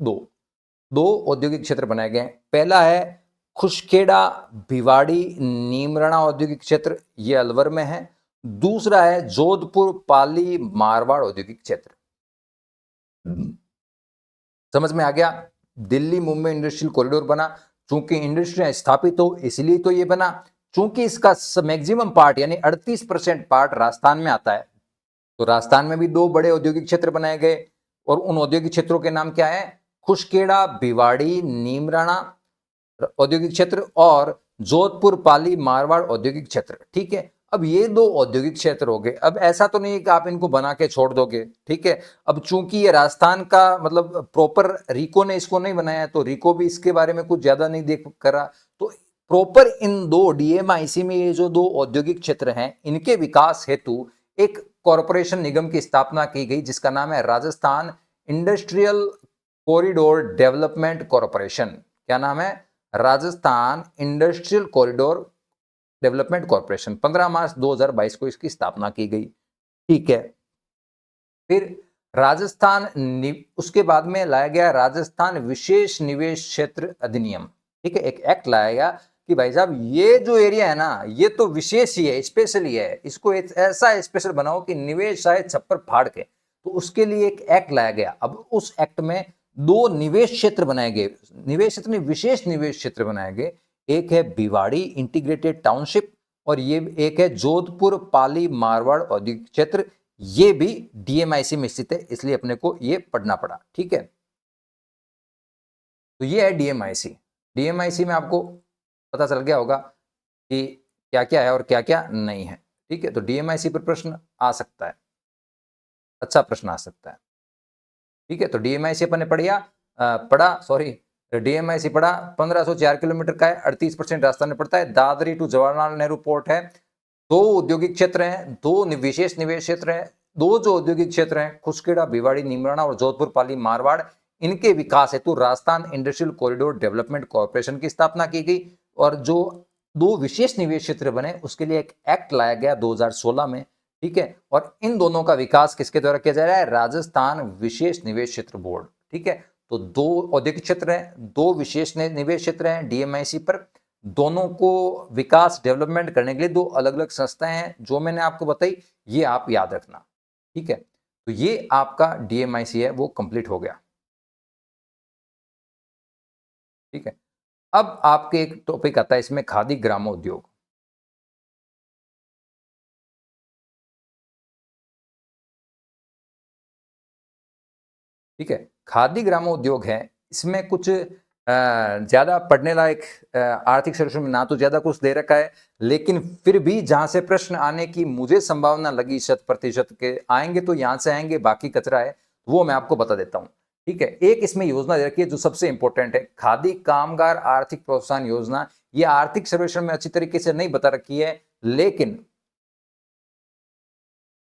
2 औद्योगिक क्षेत्र बनाए गए हैं। पहला है खुशखेड़ा भिवाड़ी नीमराणा औद्योगिक क्षेत्र, ये अलवर में है। दूसरा है जोधपुर पाली मारवाड़ औद्योगिक क्षेत्र। समझ में आ गया, दिल्ली मुंबई इंडस्ट्रियल कॉरिडोर बना, चूंकि इंडस्ट्रियां स्थापित हो इसलिए तो ये बना। चूंकि इसका मैक्सिमम पार्ट यानी 38% पार्ट राजस्थान में आता है, तो राजस्थान में भी 2 बड़े औद्योगिक क्षेत्र बनाए गए, और उन औद्योगिक क्षेत्रों के नाम क्या है, खुशखेड़ा भिवाड़ी नीमराणा औद्योगिक क्षेत्र और जोधपुर पाली मारवाड़ औद्योगिक क्षेत्र। ठीक है, अब ये 2 औद्योगिक क्षेत्र हो गए। अब ऐसा तो नहीं है कि आप इनको बना के छोड़ दोगे। ठीक है, अब चूंकि ये राजस्थान का मतलब प्रॉपर रिको ने इसको नहीं बनाया है, तो रिको भी इसके बारे में कुछ ज्यादा नहीं देख करा। तो प्रॉपर इन 2 डीएमआईसी में ये जो 2 औद्योगिक क्षेत्र हैं, इनके विकास हेतु एक कॉरपोरेशन निगम की स्थापना की गई, जिसका नाम है Rajasthan industrial corridor development corporation. क्या नाम है, Rajasthan industrial corridor development corporation. 15 मार्च 2022 को इसकी स्थापना की गई। ठीक है, फिर राजस्थान उसके बाद में लाया गया राजस्थान विशेष निवेश क्षेत्र अधिनियम। ठीक है, एक एक्ट लाया गया कि भाई साहब ये जो एरिया है ना, ये तो विशेष ही है, स्पेशल ही है, इसको ऐसा स्पेशल बनाओ कि निवेश शायद छप्पर फाड़ के। तो उसके लिए एक एक्ट लाया गया। अब उस एक्ट में 2 निवेश क्षेत्र बनाए गए, निवेश क्षेत्र नहीं विशेष निवेश क्षेत्र बनाए गए। एक है भिवाड़ी इंटीग्रेटेड टाउनशिप, और ये एक है जोधपुर पाली मारवाड़ औद्योगिक क्षेत्र। ये भी डीएमआईसी में स्थित है, इसलिए अपने को ये पढ़ना पड़ा। ठीक है, तो ये है डीएमआईसी। डीएमआईसी में आपको पता चल गया होगा कि क्या क्या है और क्या क्या नहीं है। ठीक है, तो डीएमआईसी पर प्रश्न आ सकता है, अच्छा प्रश्न आ सकता है। ठीक है, तो डीएमआईसी अपन ने डीएमआईसी पड़ा 1504 किलोमीटर का है, 38% राजस्थान में पड़ता है। दादरी टू जवाहरलाल नेहरू पोर्ट है। 2 औद्योगिक क्षेत्र हैं, 2 विशेष निवेश क्षेत्र हैं। 2 जो औद्योगिक क्षेत्र हैं, खुशखेड़ा भिवाड़ी नीमराणा और जोधपुर पाली मारवाड़, इनके विकास हेतु Rajasthan industrial corridor development corporation की स्थापना की गई। और जो 2 विशेष निवेश क्षेत्र बने, उसके लिए एक एक्ट लाया गया 2016 में। ठीक है, और इन दोनों का विकास किसके द्वारा किया जा रहा है, राजस्थान विशेष निवेश क्षेत्र बोर्ड। ठीक है, तो 2 औद्योगिक क्षेत्र हैं, 2 विशेष निवेश क्षेत्र हैं डीएमआईसी पर। दोनों को विकास डेवलपमेंट करने के लिए 2 अलग अलग संस्थाएं हैं, जो मैंने आपको बताई, ये आप याद रखना। ठीक है, तो ये आपका डीएमआईसी है वो कंप्लीट हो गया। ठीक है, अब आपके एक टॉपिक आता है इसमें, खादी ग्रामोद्योग। ठीक है, खादी ग्रामोद्योग है, इसमें कुछ ज्यादा पढ़ने लायक आर्थिक सर्वेक्षण में ना तो ज्यादा कुछ दे रखा है, लेकिन फिर भी जहां से प्रश्न आने की मुझे संभावना लगी 100% के आएंगे, तो यहां से आएंगे, बाकी कचरा है वो मैं आपको बता देता हूं। ठीक है। एक इसमें योजना दे रखी है जो सबसे इंपॉर्टेंट है, खादी कामगार आर्थिक प्रोत्साहन योजना। ये आर्थिक सर्वेक्षण में अच्छी तरीके से नहीं बता रखी है, लेकिन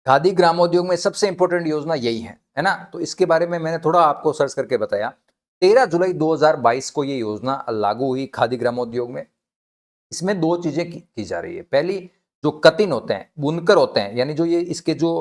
खादी ग्रामोद्योग में सबसे इंपॉर्टेंट योजना यही है ना। तो इसके बारे में मैंने थोड़ा आपको सर्च करके बताया। 13 जुलाई 2022 को ये योजना लागू हुई खादी ग्रामोद्योग में। इसमें दो चीजें की जा रही है। पहली, जो कतिन होते हैं, बुनकर होते हैं, यानी जो ये इसके जो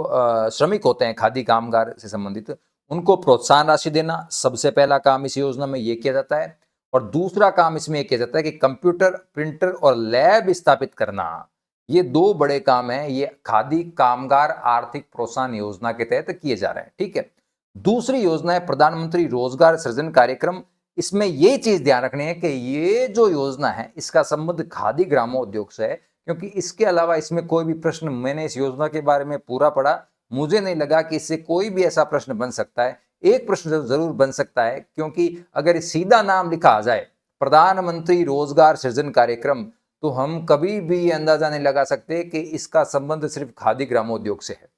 श्रमिक होते हैं खादी कामगार से संबंधित, उनको प्रोत्साहन राशि देना सबसे पहला काम इस योजना में ये किया जाता है। और दूसरा काम इसमें किया जाता है कि कंप्यूटर, प्रिंटर और लैब स्थापित करना। ये दो बड़े काम हैं, ये खादी कामगार आर्थिक प्रोत्साहन योजना के तहत किए जा रहे हैं। ठीक है। दूसरी योजना है प्रधानमंत्री रोजगार सृजन कार्यक्रम। इसमें ये चीज ध्यान रखनी है कि ये जो योजना है इसका संबंध खादी ग्रामोद्योग से है, क्योंकि इसके अलावा इसमें कोई भी प्रश्न, मैंने इस योजना के बारे में पूरा पढ़ा, मुझे नहीं लगा कि इससे कोई भी ऐसा प्रश्न बन सकता है। एक प्रश्न जरूर बन सकता है, क्योंकि अगर सीधा नाम लिखा आ जाए प्रधानमंत्री रोजगार सृजन कार्यक्रम, तो हम कभी भी ये अंदाजा नहीं लगा सकते कि इसका संबंध सिर्फ खादी ग्रामोद्योग से है।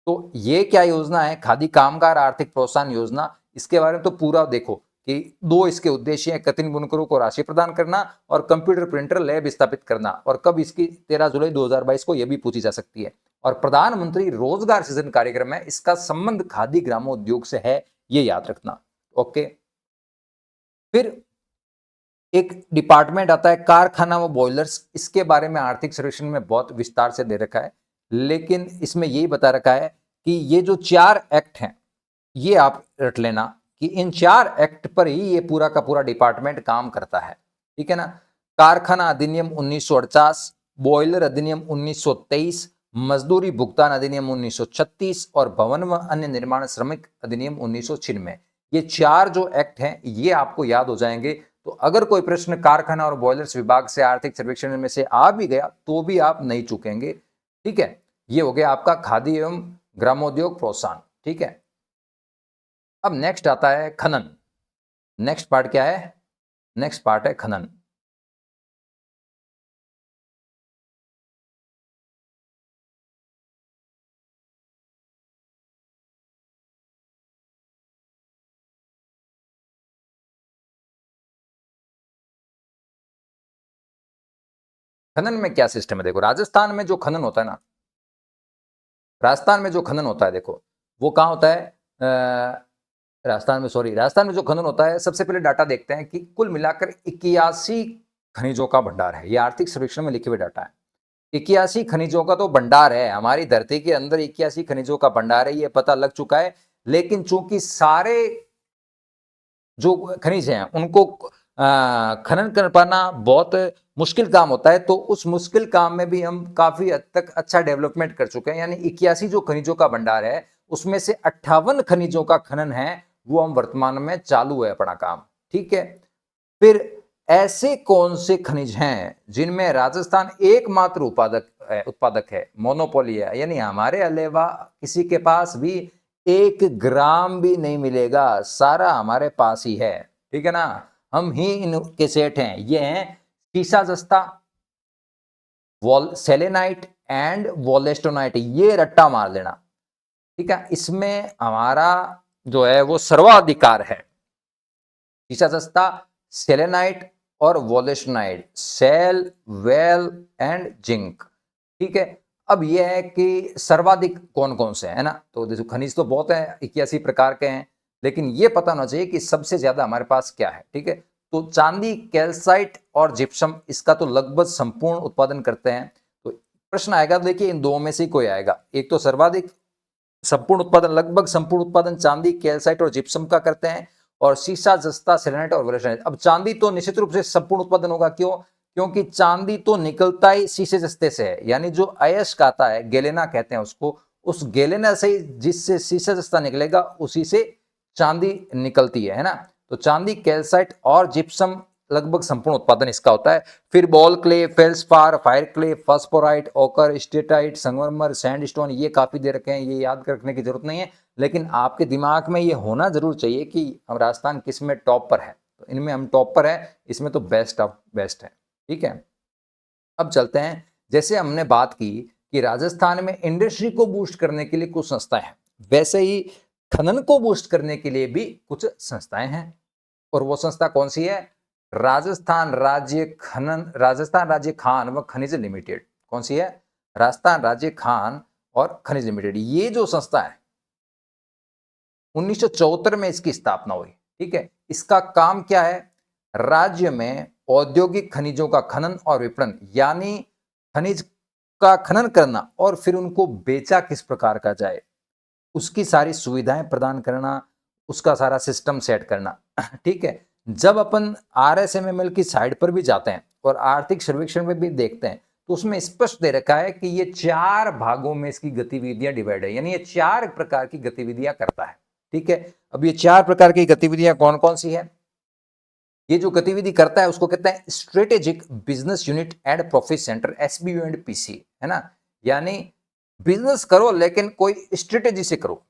तो ये क्या योजना है, खादी कामगार आर्थिक प्रोत्साहन योजना, इसके बारे में तो पूरा देखो कि दो इसके उद्देश्य हैं, कतिन बुनकरों को राशि प्रदान करना और कंप्यूटर प्रिंटर लैब स्थापित करना। और कब इसकी 13 जुलाई 2022 को यह भी पूछी जा सकती है। और प्रधानमंत्री रोजगार सृजन कार्यक्रम है, इसका संबंध खादी ग्रामोद्योग से है, ये याद रखना। ओके। फिर एक डिपार्टमेंट आता है कारखाना व बॉयलर्स। इसके बारे में आर्थिक सर्वेक्षण में बहुत विस्तार से दे रखा है, लेकिन इसमें यही बता रखा है कि ये जो 4 एक्ट हैं, ये आप रट लेना कि इन 4 एक्ट पर ही ये पूरा का पूरा डिपार्टमेंट काम करता है। ठीक है ना। कारखाना अधिनियम 1948, बॉयलर अधिनियम 1923, मजदूरी भुगतान अधिनियम 1936 और भवन व अन्य निर्माण श्रमिक अधिनियम 1996। ये 4 जो एक्ट हैं ये आपको याद हो जाएंगे। तो अगर कोई प्रश्न कारखाना और बॉयलर्स विभाग से आर्थिक सर्वेक्षण में से आ भी गया तो भी आप नहीं चूकेंगे। ठीक है। ये हो गया आपका खादी एवं ग्रामोद्योग प्रोत्साहन। ठीक है। अब नेक्स्ट आता है खनन। नेक्स्ट पार्ट क्या है? नेक्स्ट पार्ट है खनन। खनन में क्या सिस्टम है? देखो, राजस्थान में जो खनन होता है ना, राजस्थान में जो खनन होता है, देखो वो कहां होता है? राजस्थान में जो खनन होता है, सबसे पहले डाटा देखते हैं कि कुल मिलाकर 81 खनिजों का भंडार है। यह आर्थिक सर्वेक्षण में लिखे हुए डाटा है। 81 खनिजों का तो भंडार है, हमारी धरती के अंदर 81 खनिजों का भंडार है, ये पता लग चुका है। लेकिन चूंकि सारे जो खनिज हैं उनको खनन कर पाना बहुत मुश्किल काम होता है, तो उस मुश्किल काम में भी हम काफी हद तक अच्छा डेवलपमेंट कर चुके हैं। यानी 81 जो खनिजों का भंडार है उसमें से 58 खनिजों का खनन है, वो हम वर्तमान में चालू है अपना काम। ठीक है। फिर ऐसे कौन से खनिज हैं जिनमें राजस्थान एकमात्र उत्पादक है, मोनोपोली है, यानी हमारे अलावा किसी के पास भी 1 ग्राम भी नहीं मिलेगा, सारा हमारे पास ही है। ठीक है ना। हम ही इनके सेठ हैं। ये हैं सीसा जस्ता, सेलेनाइट एंड वोलेस्टोनाइट। ये रट्टा मार लेना। ठीक है। इसमें हमारा जो है वो सर्वाधिकार है। सीसा जस्ता, सेलेनाइट और वोलेस्टोनाइट, सेल, वेल एंड जिंक। ठीक है। अब यह है कि सर्वाधिक कौन कौन से है ना। तो देखो, खनिज तो बहुत है, 81 प्रकार के हैं, लेकिन यह पता होना चाहिए कि सबसे ज्यादा हमारे पास क्या है। ठीक है। तो चांदी, कैल्साइट और जिप्सम, इसका तो लगभग संपूर्ण उत्पादन करते हैं। तो प्रश्न आएगा, देखिए इन दो में से कोई आएगा। एक तो सर्वाधिक संपूर्ण उत्पादन, लगभग संपूर्ण उत्पादन चांदी, कैल्साइट और जिप्सम का करते हैं, और सीसा, जस्ता, सेलेनाइट और वोलेस्टोनाइट। अब चांदी तो निश्चित रूप से संपूर्ण उत्पादन होगा। क्यों? क्योंकि चांदी तो निकलता ही शीशे जस्ते से है, यानी जो अयस्क आता है, गेलेना कहते हैं उसको, उस गेलेना से जिससे शीशा जस्ता निकलेगा उसी से चांदी निकलती है ना। तो चांदी, कैल्साइट और जिप्सम लगभग संपूर्ण उत्पादन इसका होता है। फिर ball clay, felspar, fire clay, phosphorite, ochre, steatite, संगमरमर, सैंडस्टोन, ये काफी दे रखे हैं, ये याद रखने की जरूरत नहीं है, लेकिन आपके दिमाग में ये होना जरूर चाहिए कि हम राजस्थान किस में टॉप पर है। तो इनमें हम टॉप पर है, इसमें तो बेस्ट ऑफ बेस्ट है। ठीक है। अब चलते हैं, जैसे हमने बात की कि राजस्थान में इंडस्ट्री को बूस्ट करने के लिए कुछ संस्था है, वैसे ही खनन को बूस्ट करने के लिए भी कुछ संस्थाएं हैं, और वो संस्था कौन सी है? राजस्थान राज्य खान व खनिज लिमिटेड। कौन सी है? राजस्थान राज्य खान और खनिज लिमिटेड। ये जो संस्था है 1974 में इसकी स्थापना हुई। ठीक है, इसका काम क्या है? राज्य में औद्योगिक खनिजों का खनन और विपणन, यानी खनिज का खनन करना और फिर उनको बेचा किस प्रकार का जाए, उसकी सारी सुविधाएं प्रदान करना, उसका सारा सिस्टम सेट करना। ठीक है, जब अपन RSMML की साइट पर भी जाते हैं और आर्थिक सर्वेक्षण में भी देखते हैं तो उसमें स्पष्ट दे रखा है कि ये 4 भागों में इसकी गतिविधियां डिवाइड है, यानी ये 4 प्रकार की गतिविधियां करता है। ठीक है, अब ये 4 प्रकार की गतिविधियां कौन कौन सी है? ये जो गतिविधि करता है उसको कहते हैं strategic business unit and profit centre, SBU and PC, है ना। यानी बिजनेस करो लेकिन कोई स्ट्रेटेजी से करो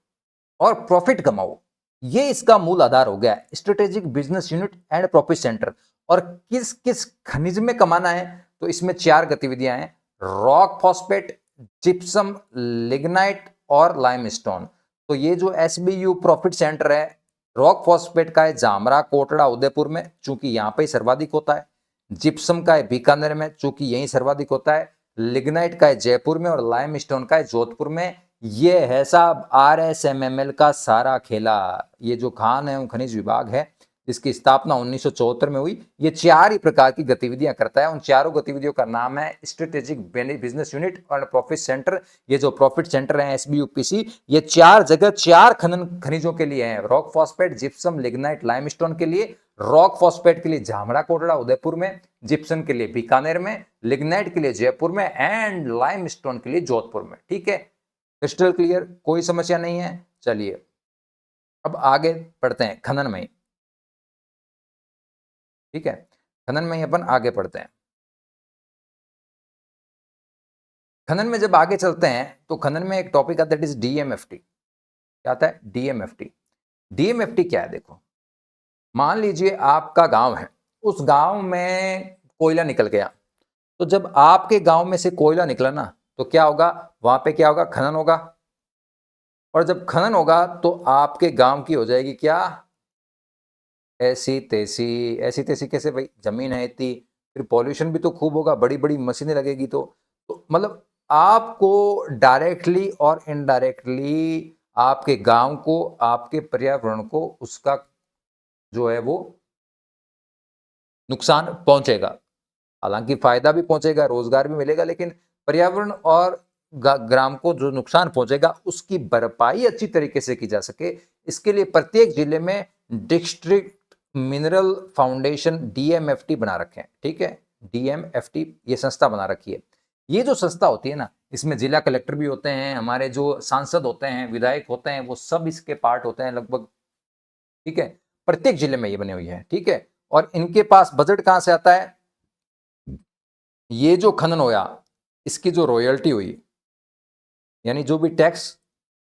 और प्रॉफिट कमाओ, ये इसका मूल आधार हो गया, strategic business unit and profit centre. और किस किस खनिज में कमाना है? तो इसमें 4 गतिविधियां हैं, रॉक फॉस्फेट, जिप्सम, लिग्नाइट और लाइमस्टोन। तो ये जो SBU प्रॉफिट सेंटर है, रॉक फॉस्फेट का है जामरा, कोटड़ा, उदयपुर में, चूंकि यहां पे सर्वाधिक होता है। जिप्सम का है बीकानेर में, चूंकि यही सर्वाधिक होता है। लिग्नाइट का है जयपुर में और लाइमस्टोन का है जोधपुर में। ये है साहब RSMML का सारा खेला। ये जो खान एवं खनिज विभाग है इसकी स्थापना 1974 में हुई। ये 4 ही प्रकार की गतिविधियां करता है। उन चारों गतिविधियों का नाम है स्ट्रेटेजिक बिजनेस यूनिट और प्रॉफिट सेंटर। ये जो प्रॉफिट सेंटर है SBU PC, ये 4 जगह 4 खनिजों के लिए है, rock phosphate, gypsum, lignite, limestone के लिए। रॉक फॉस्फेट के लिए जामरा, कोटड़ा, उदयपुर में, जिप्सम के लिए बीकानेर में, लिग्नाइट के लिए जयपुर में एंड लाइमस्टोन के लिए जोधपुर में। ठीक है, क्रिस्टल क्लियर, कोई समस्या नहीं है। चलिए अब आगे बढ़ते हैं खनन में। ठीक है, खनन में ही अपन आगे बढ़ते हैं। खनन में जब आगे चलते हैं तो खनन में एक टॉपिक आता है, दैट इज DMFT। क्या आता है? DMFT। DMFT क्या है? देखो, मान लीजिए आपका गांव है, उस गांव में कोयला निकल गया, तो जब आपके गांव में से कोयला निकला ना, तो क्या होगा? वहां पे क्या होगा? खनन होगा। और जब खनन होगा तो आपके गांव की हो जाएगी क्या? ऐसी तैसी। ऐसी तैसी कैसे भाई? जमीन है इतनी, फिर पॉल्यूशन भी तो खूब होगा, बड़ी बड़ी मशीनें लगेगी, तो मतलब आपको डायरेक्टली और इनडायरेक्टली आपके गांव को, आपके पर्यावरण को उसका जो है वो नुकसान पहुंचेगा। हालांकि फायदा भी पहुंचेगा, रोजगार भी मिलेगा, लेकिन पर्यावरण और ग्राम को जो नुकसान पहुंचेगा उसकी भरपाई अच्छी तरीके से की जा सके, इसके लिए प्रत्येक जिले में डिस्ट्रिक्ट मिनरल फाउंडेशन DMFT बना रखे हैं। ठीक है, DMFT ये संस्था बना रखी है। ये जो संस्था होती है ना, इसमें जिला कलेक्टर भी होते हैं, हमारे जो सांसद होते हैं, विधायक होते हैं, वो सब इसके पार्ट होते हैं लगभग। ठीक है, प्रत्येक जिले में ये बनी हुई है। ठीक है, और इनके पास बजट कहां से आता है? ये जो खनन होया, इसकी जो रॉयल्टी हुई, यानी जो भी टैक्स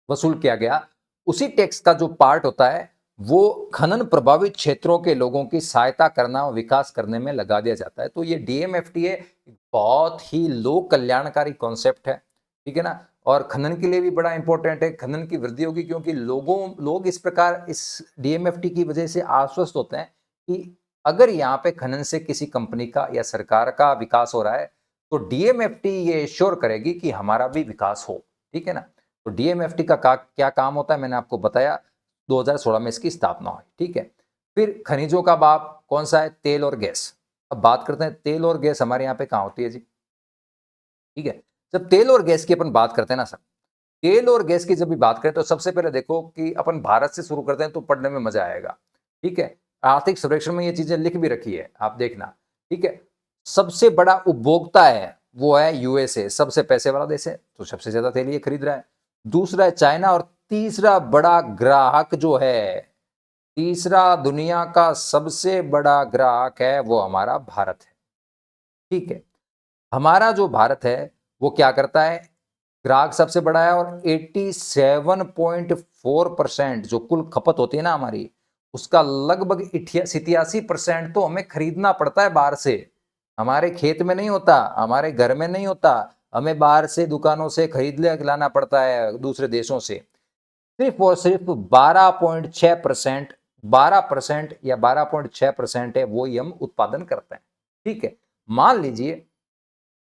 वसूल किया गया, उसी टैक्स का जो पार्ट होता है वो खनन प्रभावित क्षेत्रों के लोगों की सहायता करना और विकास करने में लगा दिया जाता है। तो ये DMFT है, बहुत ही लोक कल्याणकारी कॉन्सेप्ट है। ठीक है ना, और खनन के लिए भी बड़ा इंपॉर्टेंट है। खनन की वृद्धि होगी क्योंकि लोग इस प्रकार इस DMFT की वजह से आश्वस्त होते हैं कि अगर यहाँ पे खनन से किसी कंपनी का या सरकार का विकास हो रहा है तो DMFT ये श्योर करेगी कि हमारा भी विकास हो। ठीक है ना, तो DMFT का क्या काम होता है मैंने आपको बताया, 2016 में इसकी स्थापना हुई। ठीक है, फिर खनिजों का बाप कौन सा है? तेल और गैस। अब बात करते हैं तेल और गैस हमारे यहाँ पे कहाँ होती है जी। ठीक है, जब तेल और गैस की अपन बात करते हैं ना सर, तेल और गैस की जब भी बात करें तो सबसे पहले देखो कि अपन भारत से शुरू करते हैं तो पढ़ने में मजा आएगा। ठीक है, आर्थिक सर्वेक्षण में ये चीजें लिख भी रखी है, आप देखना। ठीक है, सबसे बड़ा उपभोक्ता है वो है USA, सबसे पैसे वाला देश है, तो सबसे ज्यादा तेल ये खरीद रहा है। दूसरा है चाइना, और तीसरा बड़ा ग्राहक जो है, तीसरा दुनिया का सबसे बड़ा ग्राहक है वो हमारा भारत है। ठीक है, हमारा जो भारत है वो क्या करता है? ग्राहक सबसे बड़ा है, और 87.4% जो कुल खपत होती है ना हमारी, उसका लगभग 87% तो हमें खरीदना पड़ता है बाहर से। हमारे खेत में नहीं होता, हमारे घर में नहीं होता, हमें बाहर से दुकानों से खरीद ले लाना पड़ता है दूसरे देशों से। सिर्फ और सिर्फ 12.6%, 12% या 12.6% है वो ही हम उत्पादन करते हैं। ठीक है, मान लीजिए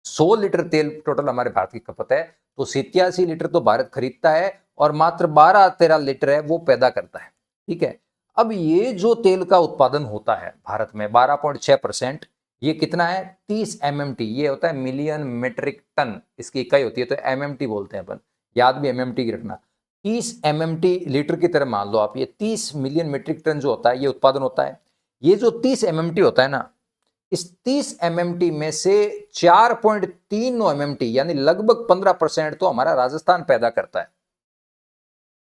100 लीटर तेल टोटल हमारे भारत की खपत है, तो 87 लीटर तो भारत खरीदता है और मात्र 12-13 लीटर है वो पैदा करता है। ठीक है, अब ये जो तेल का उत्पादन होता है भारत में 12.6%, ये कितना है 30 MMT, ये होता है मिलियन मेट्रिक टन, इसकी इकाई होती है तो MMT बोलते हैं अपन, याद भी MMT की रखना। 30 MMT लीटर की तरह मान लो आप, ये 30 मिलियन मेट्रिक टन जो होता है ये उत्पादन होता है। ये जो 30 MMT होता है ना, इस 30 MMT में से 4.39 MMT यानी लगभग 15% तो हमारा राजस्थान पैदा करता है।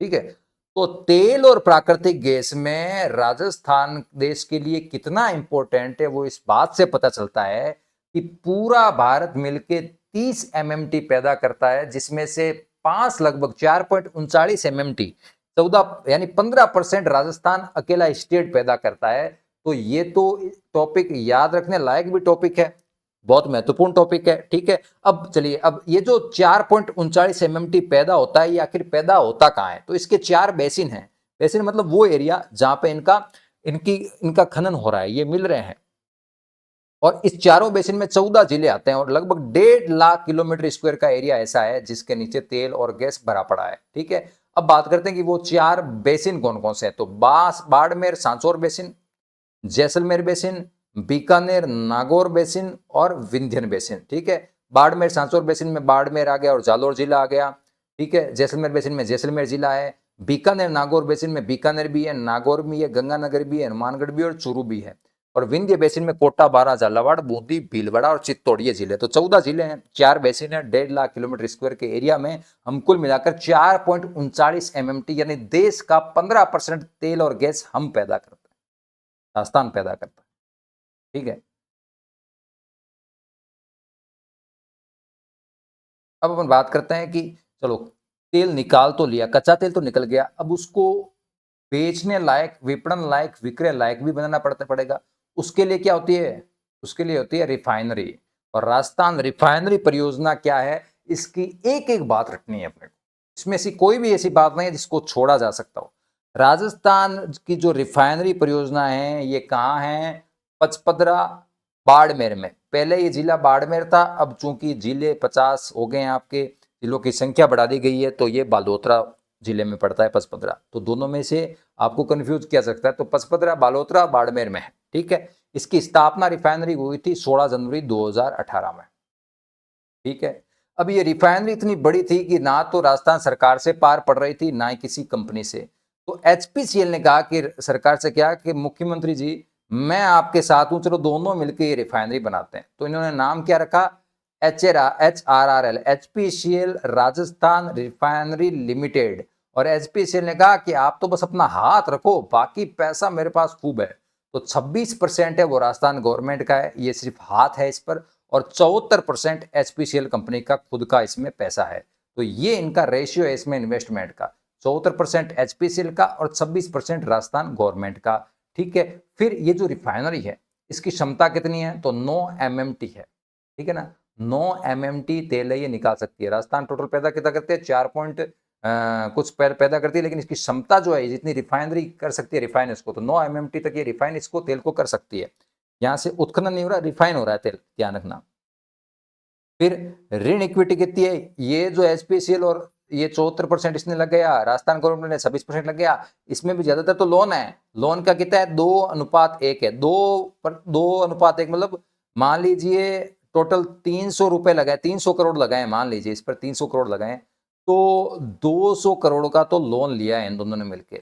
ठीक है, तो तेल और प्राकृतिक गैस में राजस्थान देश के लिए कितना इंपॉर्टेंट है वो इस बात से पता चलता है कि पूरा भारत मिलके 30 MMT पैदा करता है, जिसमें से 5 लगभग 4.39 MMT 14 यानी 15% राजस्थान अकेला स्टेट पैदा करता है। तो ये तो टॉपिक याद रखने लायक भी टॉपिक है, बहुत महत्वपूर्ण टॉपिक है। ठीक है, अब चलिए, अब ये जो 4.39 MMT पैदा होता है ये आखिर पैदा होता कहाँ है, तो इसके 4 बेसिन हैं। बेसिन मतलब वो एरिया जहां पे इनका खनन हो रहा है, ये मिल रहे हैं, और इस चारों बेसिन में 14 जिले आते हैं और लगभग 1.5 लाख किलोमीटर स्क्वायर का एरिया ऐसा है जिसके नीचे तेल और गैस भरा पड़ा है। ठीक है, अब बात करते हैं कि वो 4 बेसिन कौन कौन से हैं, तो Barmer Sanchore basin, Jaisalmer basin, Bikaner Nagaur basin और विंध्यन बेसिन। ठीक है, बाड़मेर सांचौर बेसिन में बाड़मेर आ गया और जालोर जिला आ गया। ठीक है, जैसलमेर बेसिन में जैसलमेर जिला है, बीकानेर नागौर बेसिन में बीकानेर भी है, नागौर भी है, गंगानगर भी है, हनुमानगढ़ भी और चूरू भी है, और विंध्य बेसिन में कोटा, बारां, झालावाड़, बूंदी, भीलवाड़ा और चित्तौड़ ये जिले। तो 14 जिले हैं, 4 बेसिन है, 1.5 लाख किलोमीटर स्क्वायर के एरिया में हम कुल मिलाकर 4.39 MMT यानी देश का 15% तेल और गैस हम पैदा करते हैं, राजस्थान पैदा करता है। ठीक है, अब अपन बात करते हैं कि चलो तेल निकाल तो लिया, कच्चा तेल तो निकल गया, अब उसको बेचने लायक, विपणन लायक, विक्रय लायक भी बनाना पड़ेगा। उसके लिए क्या होती है, उसके लिए होती है रिफाइनरी, और राजस्थान रिफाइनरी परियोजना क्या है, इसकी एक एक बात रखनी है अपने को, इसमें से कोई भी ऐसी बात नहीं है जिसको छोड़ा जा सकता हो। राजस्थान की जो रिफाइनरी परियोजना है ये कहाँ है, पचपदरा, बाड़मेर में। पहले ये जिला बाड़मेर था, अब चूंकि जिले 50 हो गए हैं, आपके जिलों की संख्या बढ़ा दी गई है, तो ये बालोतरा जिले में पड़ता है पचपदरा। तो दोनों में से आपको कंफ्यूज किया सकता है, तो पचपदरा बालोतरा बाड़मेर में है। ठीक है, इसकी स्थापना रिफाइनरी हुई थी 16 जनवरी 2018 में। ठीक है, अब ये रिफाइनरी इतनी बड़ी थी कि ना तो राजस्थान सरकार से पार पड़ रही थी ना ही किसी कंपनी से। तो HPCL ने कहा कि सरकार से क्या कि मुख्यमंत्री जी मैं आपके साथ हूं, चलो दोनों मिलकर ये रिफाइनरी बनाते हैं। तो इन्होंने नाम क्या रखा, HRRL, HPCL Rajasthan refinery limited. और HPCL ने कहा कि आप तो बस अपना हाथ रखो, बाकी पैसा मेरे पास खूब है। तो 26% है वो राजस्थान गवर्नमेंट का है, ये सिर्फ हाथ है इस पर, और 74% HPCL कंपनी का खुद का इसमें पैसा है। तो ये इनका रेशियो है इसमें इन्वेस्टमेंट का, 74% HPCL का और 26% राजस्थान गवर्नमेंट का। ठीक है, फिर ये जो रिफाइनरी है इसकी क्षमता कितनी है, तो 9 MMT है। ठीक है ना, 9 MMT तेल है ये निकाल सकती है। राजस्थान टोटल पैदा कितना करते हैं, 4 कुछ पैदा करती है, लेकिन इसकी क्षमता जो है जितनी रिफाइनरी कर सकती है रिफाइन इसको, तो 9 MMT तक ये रिफाइन इसको तेल को कर सकती है। यहां से उत्खनन नहीं हो रहा, रिफाइन हो रहा है तेल, ध्यान रखना। फिर ऋण इक्विटी कितनी है, ये जो HPCL और ये 74% इसने लग गया, राजस्थान गवर्नमेंट ने 26% लग गया, इसमें भी ज्यादातर तो लोन है। लोन का कितना है, 2:1 है, 2:1 मतलब मान लीजिए टोटल 300 रुपए लगाए, 300 करोड़ लगाए, मान लीजिए इस पर 300 करोड़ लगाए, तो 200 करोड़ का तो लोन लिया है इन दोनों ने मिलकर,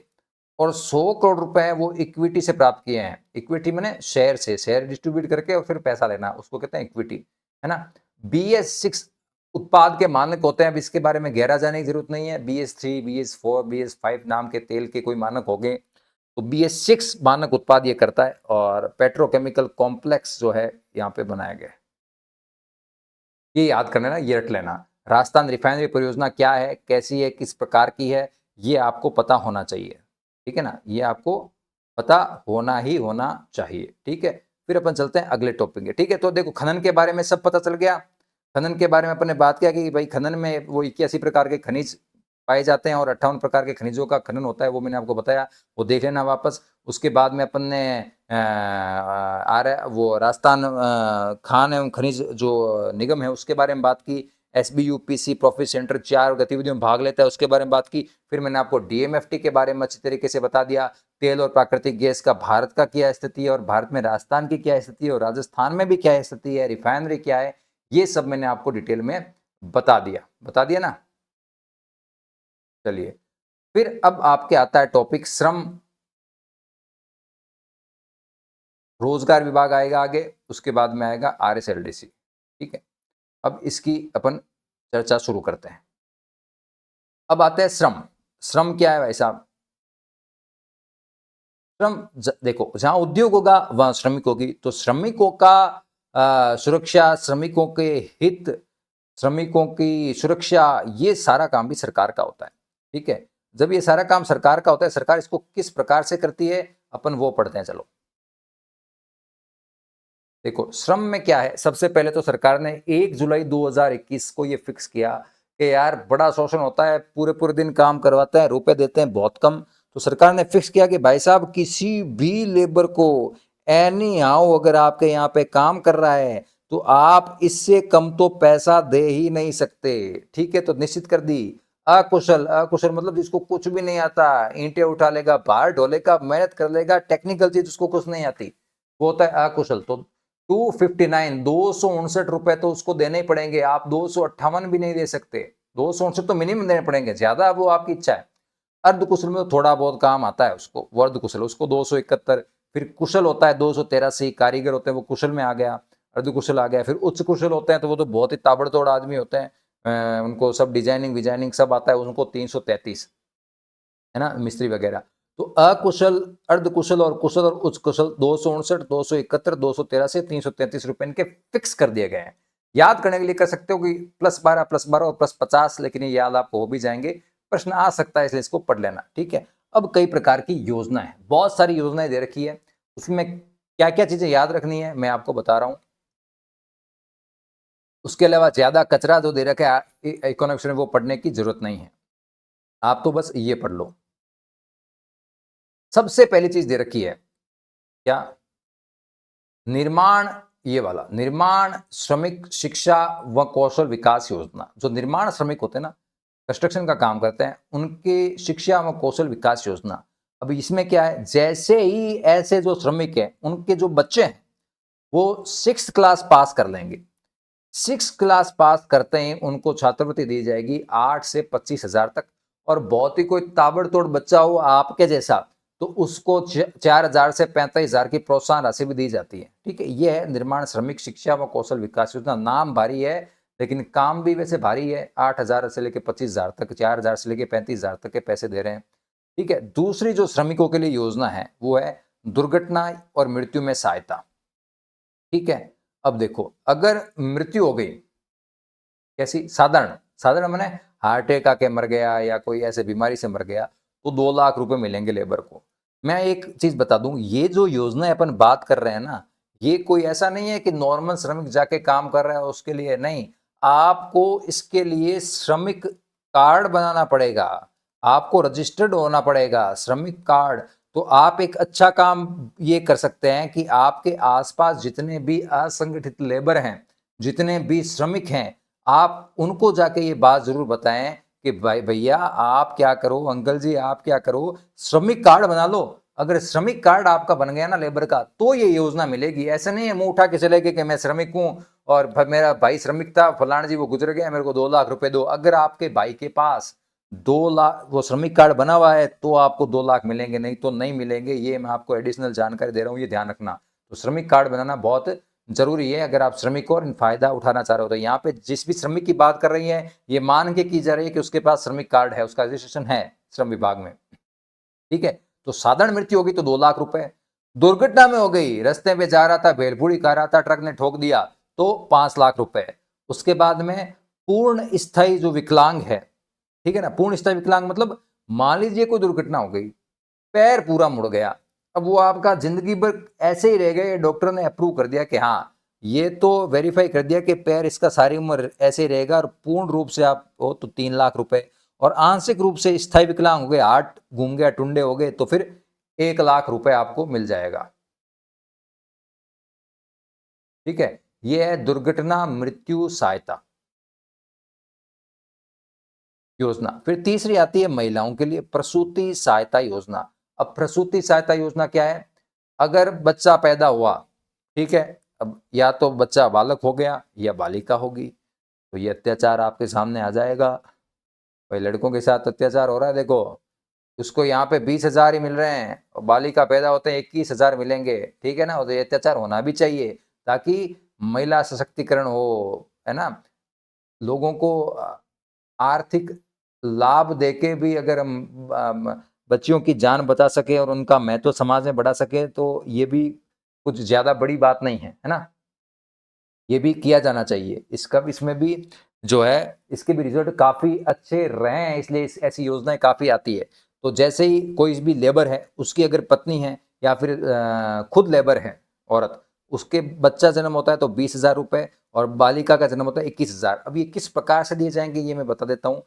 और 100 करोड़ रुपए वो इक्विटी से प्राप्त किए हैं। इक्विटी मैंने शेयर से, शेयर डिस्ट्रीब्यूट करके और फिर पैसा लेना, उसको कहते हैं इक्विटी, है ना। BS6 उत्पाद के मानक होते हैं, अब इसके बारे में गहरा जाने की जरूरत नहीं है। BS3, BS4, BS5 नाम के तेल के कोई मानक हो गए, तो BS6 मानक उत्पाद ये करता है, और पेट्रोकेमिकल कॉम्प्लेक्स जो है यहाँ पे बनाया गया है। ये याद कर लेना, ये रट लेना, राजस्थान रिफाइनरी परियोजना क्या है, कैसी है, किस प्रकार की है, ये आपको पता होना चाहिए। ठीक है ना, ये आपको पता होना ही होना चाहिए। ठीक है, फिर अपन चलते हैं अगले टॉपिक के। ठीक है, तो देखो खनन के बारे में सब पता चल गया। खनन के बारे में अपन ने बात किया कि भाई खनन में वो 81 प्रकार के खनिज पाए जाते हैं और 58 प्रकार के खनिजों का खनन होता है, वो मैंने आपको बताया, वो देख लेना वापस। उसके बाद में अपन ने वो राजस्थान खान एवं खनिज जो निगम है उसके बारे में बात की। SBUPC प्रॉफिट सेंटर 4 गतिविधियों में भाग लेता है, उसके बारे में बात की। फिर मैंने आपको DMFT के बारे में अच्छी तरीके से बता दिया। तेल और प्राकृतिक गैस का भारत का क्या स्थिति है और भारत में राजस्थान की क्या स्थिति है और राजस्थान में भी क्या स्थिति है, रिफाइनरी क्या है, ये सब मैंने आपको डिटेल में बता दिया ना। चलिए, फिर अब आपके आता है टॉपिक श्रम रोजगार विभाग आएगा आगे, उसके बाद में आएगा RSLDC। ठीक है, अब इसकी अपन चर्चा शुरू करते हैं। अब आते हैं श्रम। श्रम क्या है भाई साहब? श्रम देखो, जहां उद्योग होगा वहां श्रमिक होगी, तो श्रमिकों का सुरक्षा, श्रमिकों के हित, श्रमिकों की सुरक्षा, ये सारा काम भी सरकार का होता है। ठीक है, जब ये सारा काम सरकार का होता है, सरकार इसको किस प्रकार से करती है अपन वो पढ़ते हैं। चलो देखो, श्रम में क्या है, सबसे पहले तो सरकार ने 1 जुलाई 2021 को ये फिक्स किया कि यार बड़ा शोषण होता है, पूरे पूरे दिन काम करवाते हैं, रुपए देते हैं बहुत कम। तो सरकार ने फिक्स किया कि भाई साहब किसी भी लेबर को एनी हाउ अगर आपके यहाँ पे काम कर रहा है तो आप इससे कम तो पैसा दे ही नहीं सकते। ठीक है, तो निश्चित कर दी। अकुशल, अकुशल मतलब जिसको कुछ भी नहीं आता, ईंटें उठा लेगा, बाहर ढोलेगा, मेहनत कर लेगा, टेक्निकल चीज उसको कुछ नहीं आती, वो होता है अकुशल। तो 259 रुपए तो उसको देने ही पड़ेंगे, आप 258 भी नहीं दे सकते, 259 तो मिनिमम देने पड़ेंगे, ज्यादा वो आपकी इच्छा है। अर्धकुशल में तो थोड़ा बहुत काम आता है उसको, वो अर्धकुशल उसको 271। फिर कुशल होता है 283, कारीगर होते हैं वो कुशल में आ गया, अर्धकुशल आ गया। फिर उच्च कुशल होते हैं तो वो तो बहुत ही ताबड़तोड़ आदमी होते हैं, उनको सब डिजाइनिंग विजाइनिंग सब आता है, उनको 333 है ना, मिस्त्री वगैरह। तो अकुशल, अर्धकुशल और कुशल और उच्च कुशल 259, 271, 283, 333 रुपए इनके फिक्स कर दिए गए हैं। याद करने के लिए कर सकते हो कि +12, +12 और +50, लेकिन ये याद आपको हो भी जाएंगे, प्रश्न आ सकता है इसलिए इसको पढ़ लेना। ठीक है, अब कई प्रकार की योजना है, बहुत सारी योजनाएं दे रखी है, उसमें क्या क्या चीजें याद रखनी है मैं आपको बता रहा हूं। उसके अलावा ज्यादा कचरा जो दे रखा है इकोनॉमिक्स में वो पढ़ने की जरूरत नहीं है, आप तो बस ये पढ़ लो। सबसे पहली चीज दे रखी है क्या, निर्माण, ये वाला निर्माण श्रमिक शिक्षा व कौशल विकास योजना। जो निर्माण श्रमिक होते हैं ना, कंस्ट्रक्शन का काम करते हैं, उनके शिक्षा व कौशल विकास योजना। अब इसमें क्या है, जैसे ही ऐसे जो श्रमिक हैं उनके जो बच्चे हैं वो 6th क्लास पास कर लेंगे, 6th क्लास पास करते ही उनको छात्रवृत्ति दी जाएगी 8 से 25,000 तक। और बहुत ही कोई ताबड़तोड़ बच्चा हो आपके जैसा तो उसको 4,000 से 45,000 की प्रोत्साहन राशि भी दी जाती है। ठीक है, यह है निर्माण श्रमिक शिक्षा व कौशल विकास योजना। नाम भारी है लेकिन काम भी वैसे भारी है, 8,000 से लेकर 25,000 तक, 4,000 से लेकर 35,000 तक के पैसे दे रहे हैं। ठीक है, दूसरी जो श्रमिकों के लिए योजना है वो है दुर्घटना और मृत्यु में सहायता। ठीक है, अब देखो अगर मृत्यु हो गई, कैसी, साधारण, साधारण मैंने हार्ट अटैक आके मर गया या कोई ऐसे बीमारी से मर गया तो 2 लाख रुपए मिलेंगे लेबर को। मैं एक चीज बता दूं, ये जो योजना अपन बात कर रहे हैं ना, ये कोई ऐसा नहीं है कि नॉर्मल श्रमिक जाके काम कर रहा है उसके लिए, नहीं, आपको इसके लिए श्रमिक कार्ड बनाना पड़ेगा, आपको रजिस्टर्ड होना पड़ेगा श्रमिक कार्ड। तो आप एक अच्छा काम ये कर सकते हैं कि आपके आसपास जितने भी असंगठित लेबर हैं, जितने भी श्रमिक हैं, आप उनको जाके ये बात जरूर बताएं कि भाई भैया आप क्या करो, अंकल जी आप क्या करो, श्रमिक कार्ड बना लो। अगर श्रमिक कार्ड आपका बन गया ना लेबर का, तो ये योजना मिलेगी। ऐसे नहीं है मुंह उठा के चले गए कि मैं श्रमिक हूं और मेरा भाई श्रमिक था, फलाना जी वो गुजर गया, मेरे को 2 लाख रुपए दो। अगर आपके भाई के पास 2 लाख वो श्रमिक कार्ड बना हुआ है तो आपको 2 लाख मिलेंगे, नहीं तो नहीं मिलेंगे। ये मैं आपको एडिशनल जानकारी दे रहा हूँ, ये ध्यान रखना। तो श्रमिक कार्ड बनाना बहुत जरूरी है अगर आप श्रमिक को और फायदा उठाना चाह रहे हो। तो यहाँ पे जिस भी श्रमिक की बात कर रही है ये मान के की जा रही है कि उसके पास श्रमिक कार्ड है, उसका रजिस्ट्रेशन है श्रम विभाग में। ठीक है, तो साधारण मृत्यु होगी तो 2 लाख रुपए, दुर्घटना में हो गई, रास्ते में जा रहा था, भेलपूरी खा रहा था, ट्रक ने ठोक दिया तो 5 लाख रुपए। उसके बाद में पूर्ण स्थायी जो विकलांग है, ठीक है ना, पूर्ण स्थायी विकलांग मतलब मान लीजिए कोई दुर्घटना हो गई, पैर पूरा मुड़ गया, अब वो आपका जिंदगी भर ऐसे ही रह गए, डॉक्टर ने अप्रूव कर दिया कि हाँ ये तो वेरीफाई कर दिया कि पैर इसका सारी उम्र ऐसे ही रहेगा और पूर्ण रूप से आप हो तो 3 लाख रुपए। और आंशिक रूप से स्थायी विकलांग हो गए, हाथ घूम गया, टुंडे हो गए, तो फिर 1,00,000 रुपए आपको मिल जाएगा। ठीक है, यह है दुर्घटना मृत्यु सहायता योजना। फिर तीसरी आती है महिलाओं के लिए प्रसूति सहायता योजना। अब प्रसूति सहायता योजना क्या है? अगर बच्चा पैदा हुआ, ठीक है, अब या तो बच्चा बालक हो गया या बालिका होगी, तो ये अत्याचार आपके सामने आ जाएगा। भाई लड़कों के साथ अत्याचार हो रहा है, देखो उसको यहाँ पे 20,000 ही मिल रहे हैं और बालिका पैदा होते हैं 21,000 मिलेंगे, ठीक है ना। तो ये अत्याचार होना भी चाहिए ताकि महिला सशक्तिकरण हो, है ना। लोगों को आर्थिक लाभ देके भी अगर हम बच्चियों की जान बचा सके और उनका महत्व समाज में बढ़ा सके तो ये भी कुछ ज्यादा बड़ी बात नहीं है ना। ये भी किया जाना चाहिए। इसका इसमें भी जो है इसके भी रिजल्ट काफी अच्छे रहे हैं, इसलिए ऐसी योजनाएं काफी आती है। तो जैसे ही कोई भी लेबर है, उसकी अगर पत्नी है या फिर खुद लेबर है औरत, उसके बच्चा जन्म होता है तो 20,000 रुपए और बालिका का जन्म होता है 21,000। अब ये किस प्रकार से दिए जाएंगे ये मैं बता देता हूँ।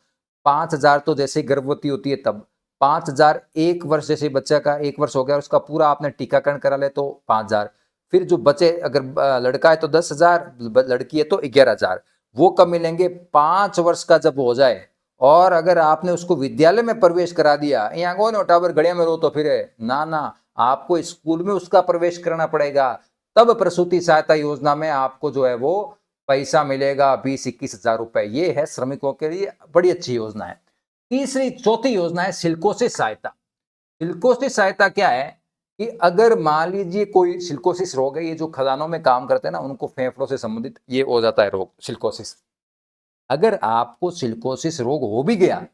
5,000 तो जैसे गर्भवती होती है तब, 5,000 1 वर्ष, जैसे बच्चा का 1 वर्ष हो गया उसका पूरा आपने टीकाकरण करा ले तो 5,000। फिर जो बचे, अगर लड़का है तो 10,000, लड़की है तो 11,000। वो कब मिलेंगे? 5 वर्ष का जब हो जाए और अगर आपने उसको विद्यालय में प्रवेश करा दिया, यहाँ को टावर गड़िया में रो तो फिर ना, आपको स्कूल में उसका प्रवेश करना पड़ेगा, तब प्रसूति सहायता योजना में आपको जो है वो पैसा मिलेगा 20-21,000 रुपए। ये है श्रमिकों के लिए बड़ी अच्छी योजना है। चौथी योजना है सिल्कोसिस सहायता। सिल्कोसिस सहायता क्या है कि अगर मान लीजिए कोई सिल्कोसिस रोग है, ये जो खदानों में काम करते हैं ना उनको फेफड़ों से संबंधित ये हो जाता है रोग सिल्कोसिस। अगर आपको सिल्कोसिस रोग हो भी गया,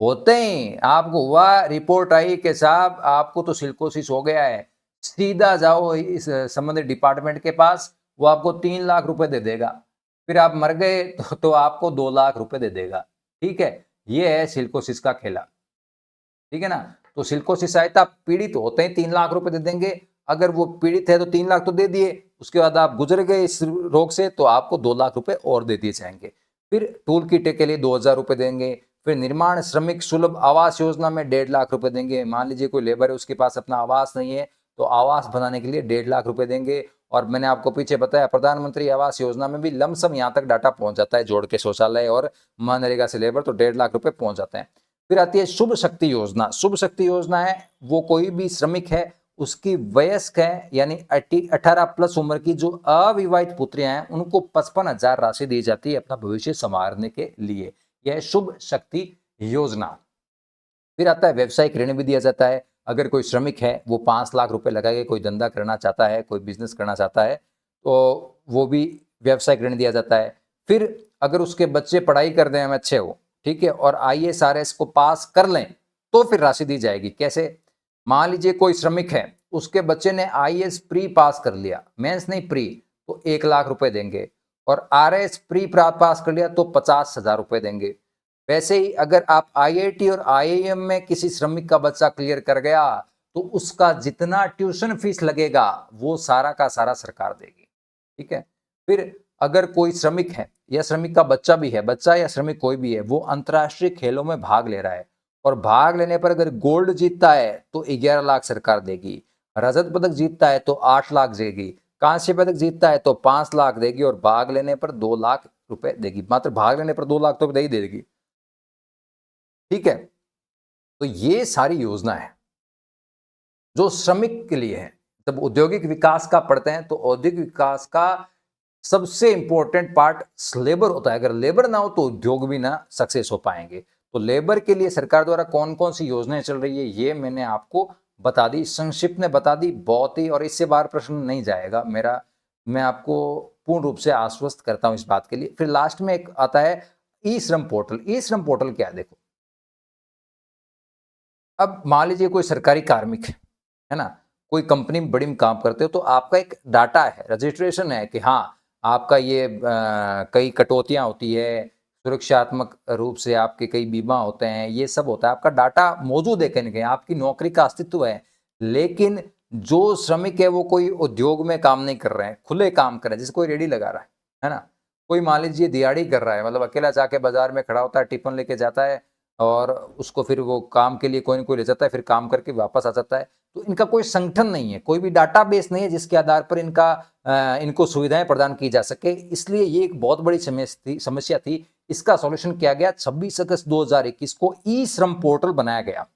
होते ही आपको हुआ, रिपोर्ट आई कि साहब आपको तो सिल्कोसिस हो गया है, सीधा जाओ इस संबंधित डिपार्टमेंट के पास, वो आपको 3,00,000 रुपए दे देगा। फिर आप मर गए तो आपको 2,00,000 रुपए दे देगा। ठीक है, ये है सिल्कोसिस का खेला। ठीक है ना। तो सिल्कोसिस सहायता पीड़ित होते हैं 3,00,000 रुपए दे देंगे। अगर वो पीड़ित है तो 3,00,000 तो दे दिए, उसके बाद आप गुजर गए इस रोग से तो आपको 2,00,000 रुपए और दे दिए जाएंगे। फिर टूल किट के लिए 2,000 रुपए देंगे। फिर निर्माण श्रमिक सुलभ आवास योजना में 1,50,000 रुपए देंगे। मान लीजिए कोई लेबर है, उसके पास अपना आवास नहीं है तो आवास बनाने के लिए 1,50,000 रुपए देंगे। और मैंने आपको पीछे बताया प्रधानमंत्री आवास योजना में भी लमसम यहाँ तक डाटा पहुंच जाता है, जोड़ के शौचालय और मनरेगा से लेबर, तो 1,50,000 रुपए पहुंच जाते हैं। फिर आती है शुभ शक्ति योजना। शुभ शक्ति योजना है वो कोई भी श्रमिक है, उसकी वयस्क है यानी 18 प्लस उम्र की जो अविवाहित पुत्रियां हैं, उनको 55,000 राशि दी जाती है अपना भविष्य संवारने के लिए। यह शुभ शक्ति योजना। फिर आता है व्यवसायिक ऋण भी दिया जाता है। अगर कोई श्रमिक है वो 5,00,000 रुपए लगा के कोई धंधा करना चाहता है, कोई बिजनेस करना चाहता है, तो वो भी व्यवसायिक ऋण दिया जाता है। फिर अगर उसके बच्चे पढ़ाई कर दें, अच्छे हो, ठीक है, और IAS RS को पास कर लें तो फिर राशि दी जाएगी। कैसे? मान लीजिए कोई श्रमिक है, उसके बच्चे ने IAS प्री पास कर लिया, मेंस नहीं प्री, तो 1,00,000 रुपए देंगे, और RS प्री पास कर लिया तो 50,000 रुपए देंगे। वैसे ही अगर आप IIT और IIM में किसी श्रमिक का बच्चा क्लियर कर गया तो उसका जितना ट्यूशन फीस लगेगा वो सारा का सारा सरकार देगी। ठीक है। फिर अगर कोई श्रमिक है या श्रमिक का बच्चा भी है, बच्चा या श्रमिक कोई भी है, वो अंतर्राष्ट्रीय खेलों में भाग ले रहा है और भाग लेने पर अगर गोल्ड जीतता है तो 11,00,000 सरकार देगी, रजत पदक जीतता है तो 8,00,000 देगी, कांस्य पदक जीतता है तो 5,00,000 देगी और भाग लेने पर 2,00,000 रुपए देगी। मात्र भाग लेने पर 2,00,000 तो दे ही देगी। ठीक है। तो ये सारी योजना है जो श्रमिक के लिए है। जब औद्योगिक विकास का पढ़ते हैं तो औद्योगिक विकास का सबसे इंपॉर्टेंट पार्ट लेबर होता है। अगर लेबर ना हो तो उद्योग भी ना सक्सेस हो पाएंगे। तो लेबर के लिए सरकार द्वारा कौन कौन सी योजनाएं चल रही है ये मैंने आपको बता दी, संक्षिप्त में बता दी बहुत ही, और इससे बाहर प्रश्न नहीं जाएगा मेरा, मैं आपको पूर्ण रूप से आश्वस्त करता हूं इस बात के लिए। फिर लास्ट में एक आता है ई श्रम पोर्टल। ई श्रम पोर्टल क्या है? देखो, अब मान लीजिए कोई सरकारी कार्मिक है ना, कोई कंपनी में बड़ी में काम करते हो तो आपका एक डाटा है, रजिस्ट्रेशन है कि हाँ आपका ये कई कटौतियां होती है, सुरक्षात्मक रूप से आपके कई बीमा होते हैं, ये सब होता है, आपका डाटा मौजूद है कहीं ना कहीं, आपकी नौकरी का अस्तित्व है। लेकिन जो श्रमिक है वो कोई उद्योग में काम नहीं कर रहे हैं, खुले काम कर रहे हैं, जैसे कोई रेडी लगा रहा है ना, कोई मान लीजिए दिहाड़ी कर रहा है, मतलब अकेला जाके बाजार में खड़ा होता है, टिफिन लेके जाता है और उसको फिर वो काम के लिए कोई ना कोई ले जाता है, फिर काम करके वापस आ जाता है। तो इनका कोई संगठन नहीं है, कोई भी डाटाबेस नहीं है जिसके आधार पर इनको सुविधाएं प्रदान की जा सके। इसलिए ये एक बहुत बड़ी समस्या थी। इसका सॉल्यूशन किया गया 26 अगस्त 2021 को ई श्रम पोर्टल बनाया गया।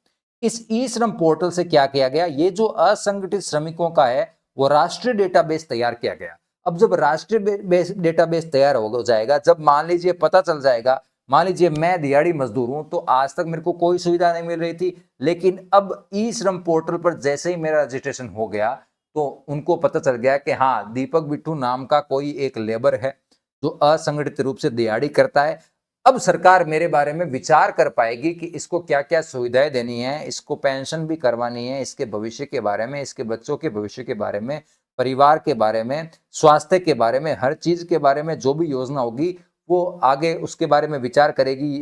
इस ई श्रम पोर्टल से क्या किया गया, ये जो असंगठित श्रमिकों का है वो राष्ट्रीय डेटाबेस तैयार किया गया। अब जब राष्ट्रीय डेटाबेस तैयार हो जाएगा, जब मान लीजिए पता चल जाएगा, मान लीजिए मैं दिहाड़ी मजदूर हूं तो आज तक मेरे को कोई सुविधा नहीं मिल रही थी, लेकिन अब ई श्रम पोर्टल पर जैसे ही मेरा रजिस्ट्रेशन हो गया तो उनको पता चल गया कि हाँ, दीपक बिट्टू नाम का कोई एक लेबर है जो असंगठित रूप से दिहाड़ी करता है। अब सरकार मेरे बारे में विचार कर पाएगी कि इसको क्या क्या सुविधाएं देनी है, इसको पेंशन भी करवानी है, इसके भविष्य के बारे में, इसके बच्चों के भविष्य के बारे में, परिवार के बारे में, स्वास्थ्य के बारे में, हर चीज के बारे में जो भी योजना होगी वो आगे उसके बारे में विचार करेगी।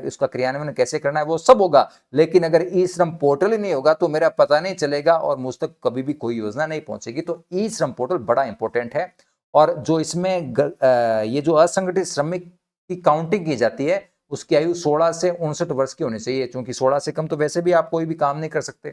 उसका क्रियान्वयन कैसे करना है वो सब होगा। लेकिन अगर ई श्रम पोर्टल ही नहीं होगा तो मेरा पता नहीं चलेगा और मुझ तक कभी भी कोई योजना नहीं पहुंचेगी। तो ई श्रम पोर्टल बड़ा इंपॉर्टेंट है। और जो इसमें ये जो असंगठित श्रमिक की काउंटिंग की जाती है उसकी आयु 16 से 59 वर्ष की होनी चाहिए, क्योंकि 16 से कम तो वैसे भी आप कोई भी काम नहीं कर सकते।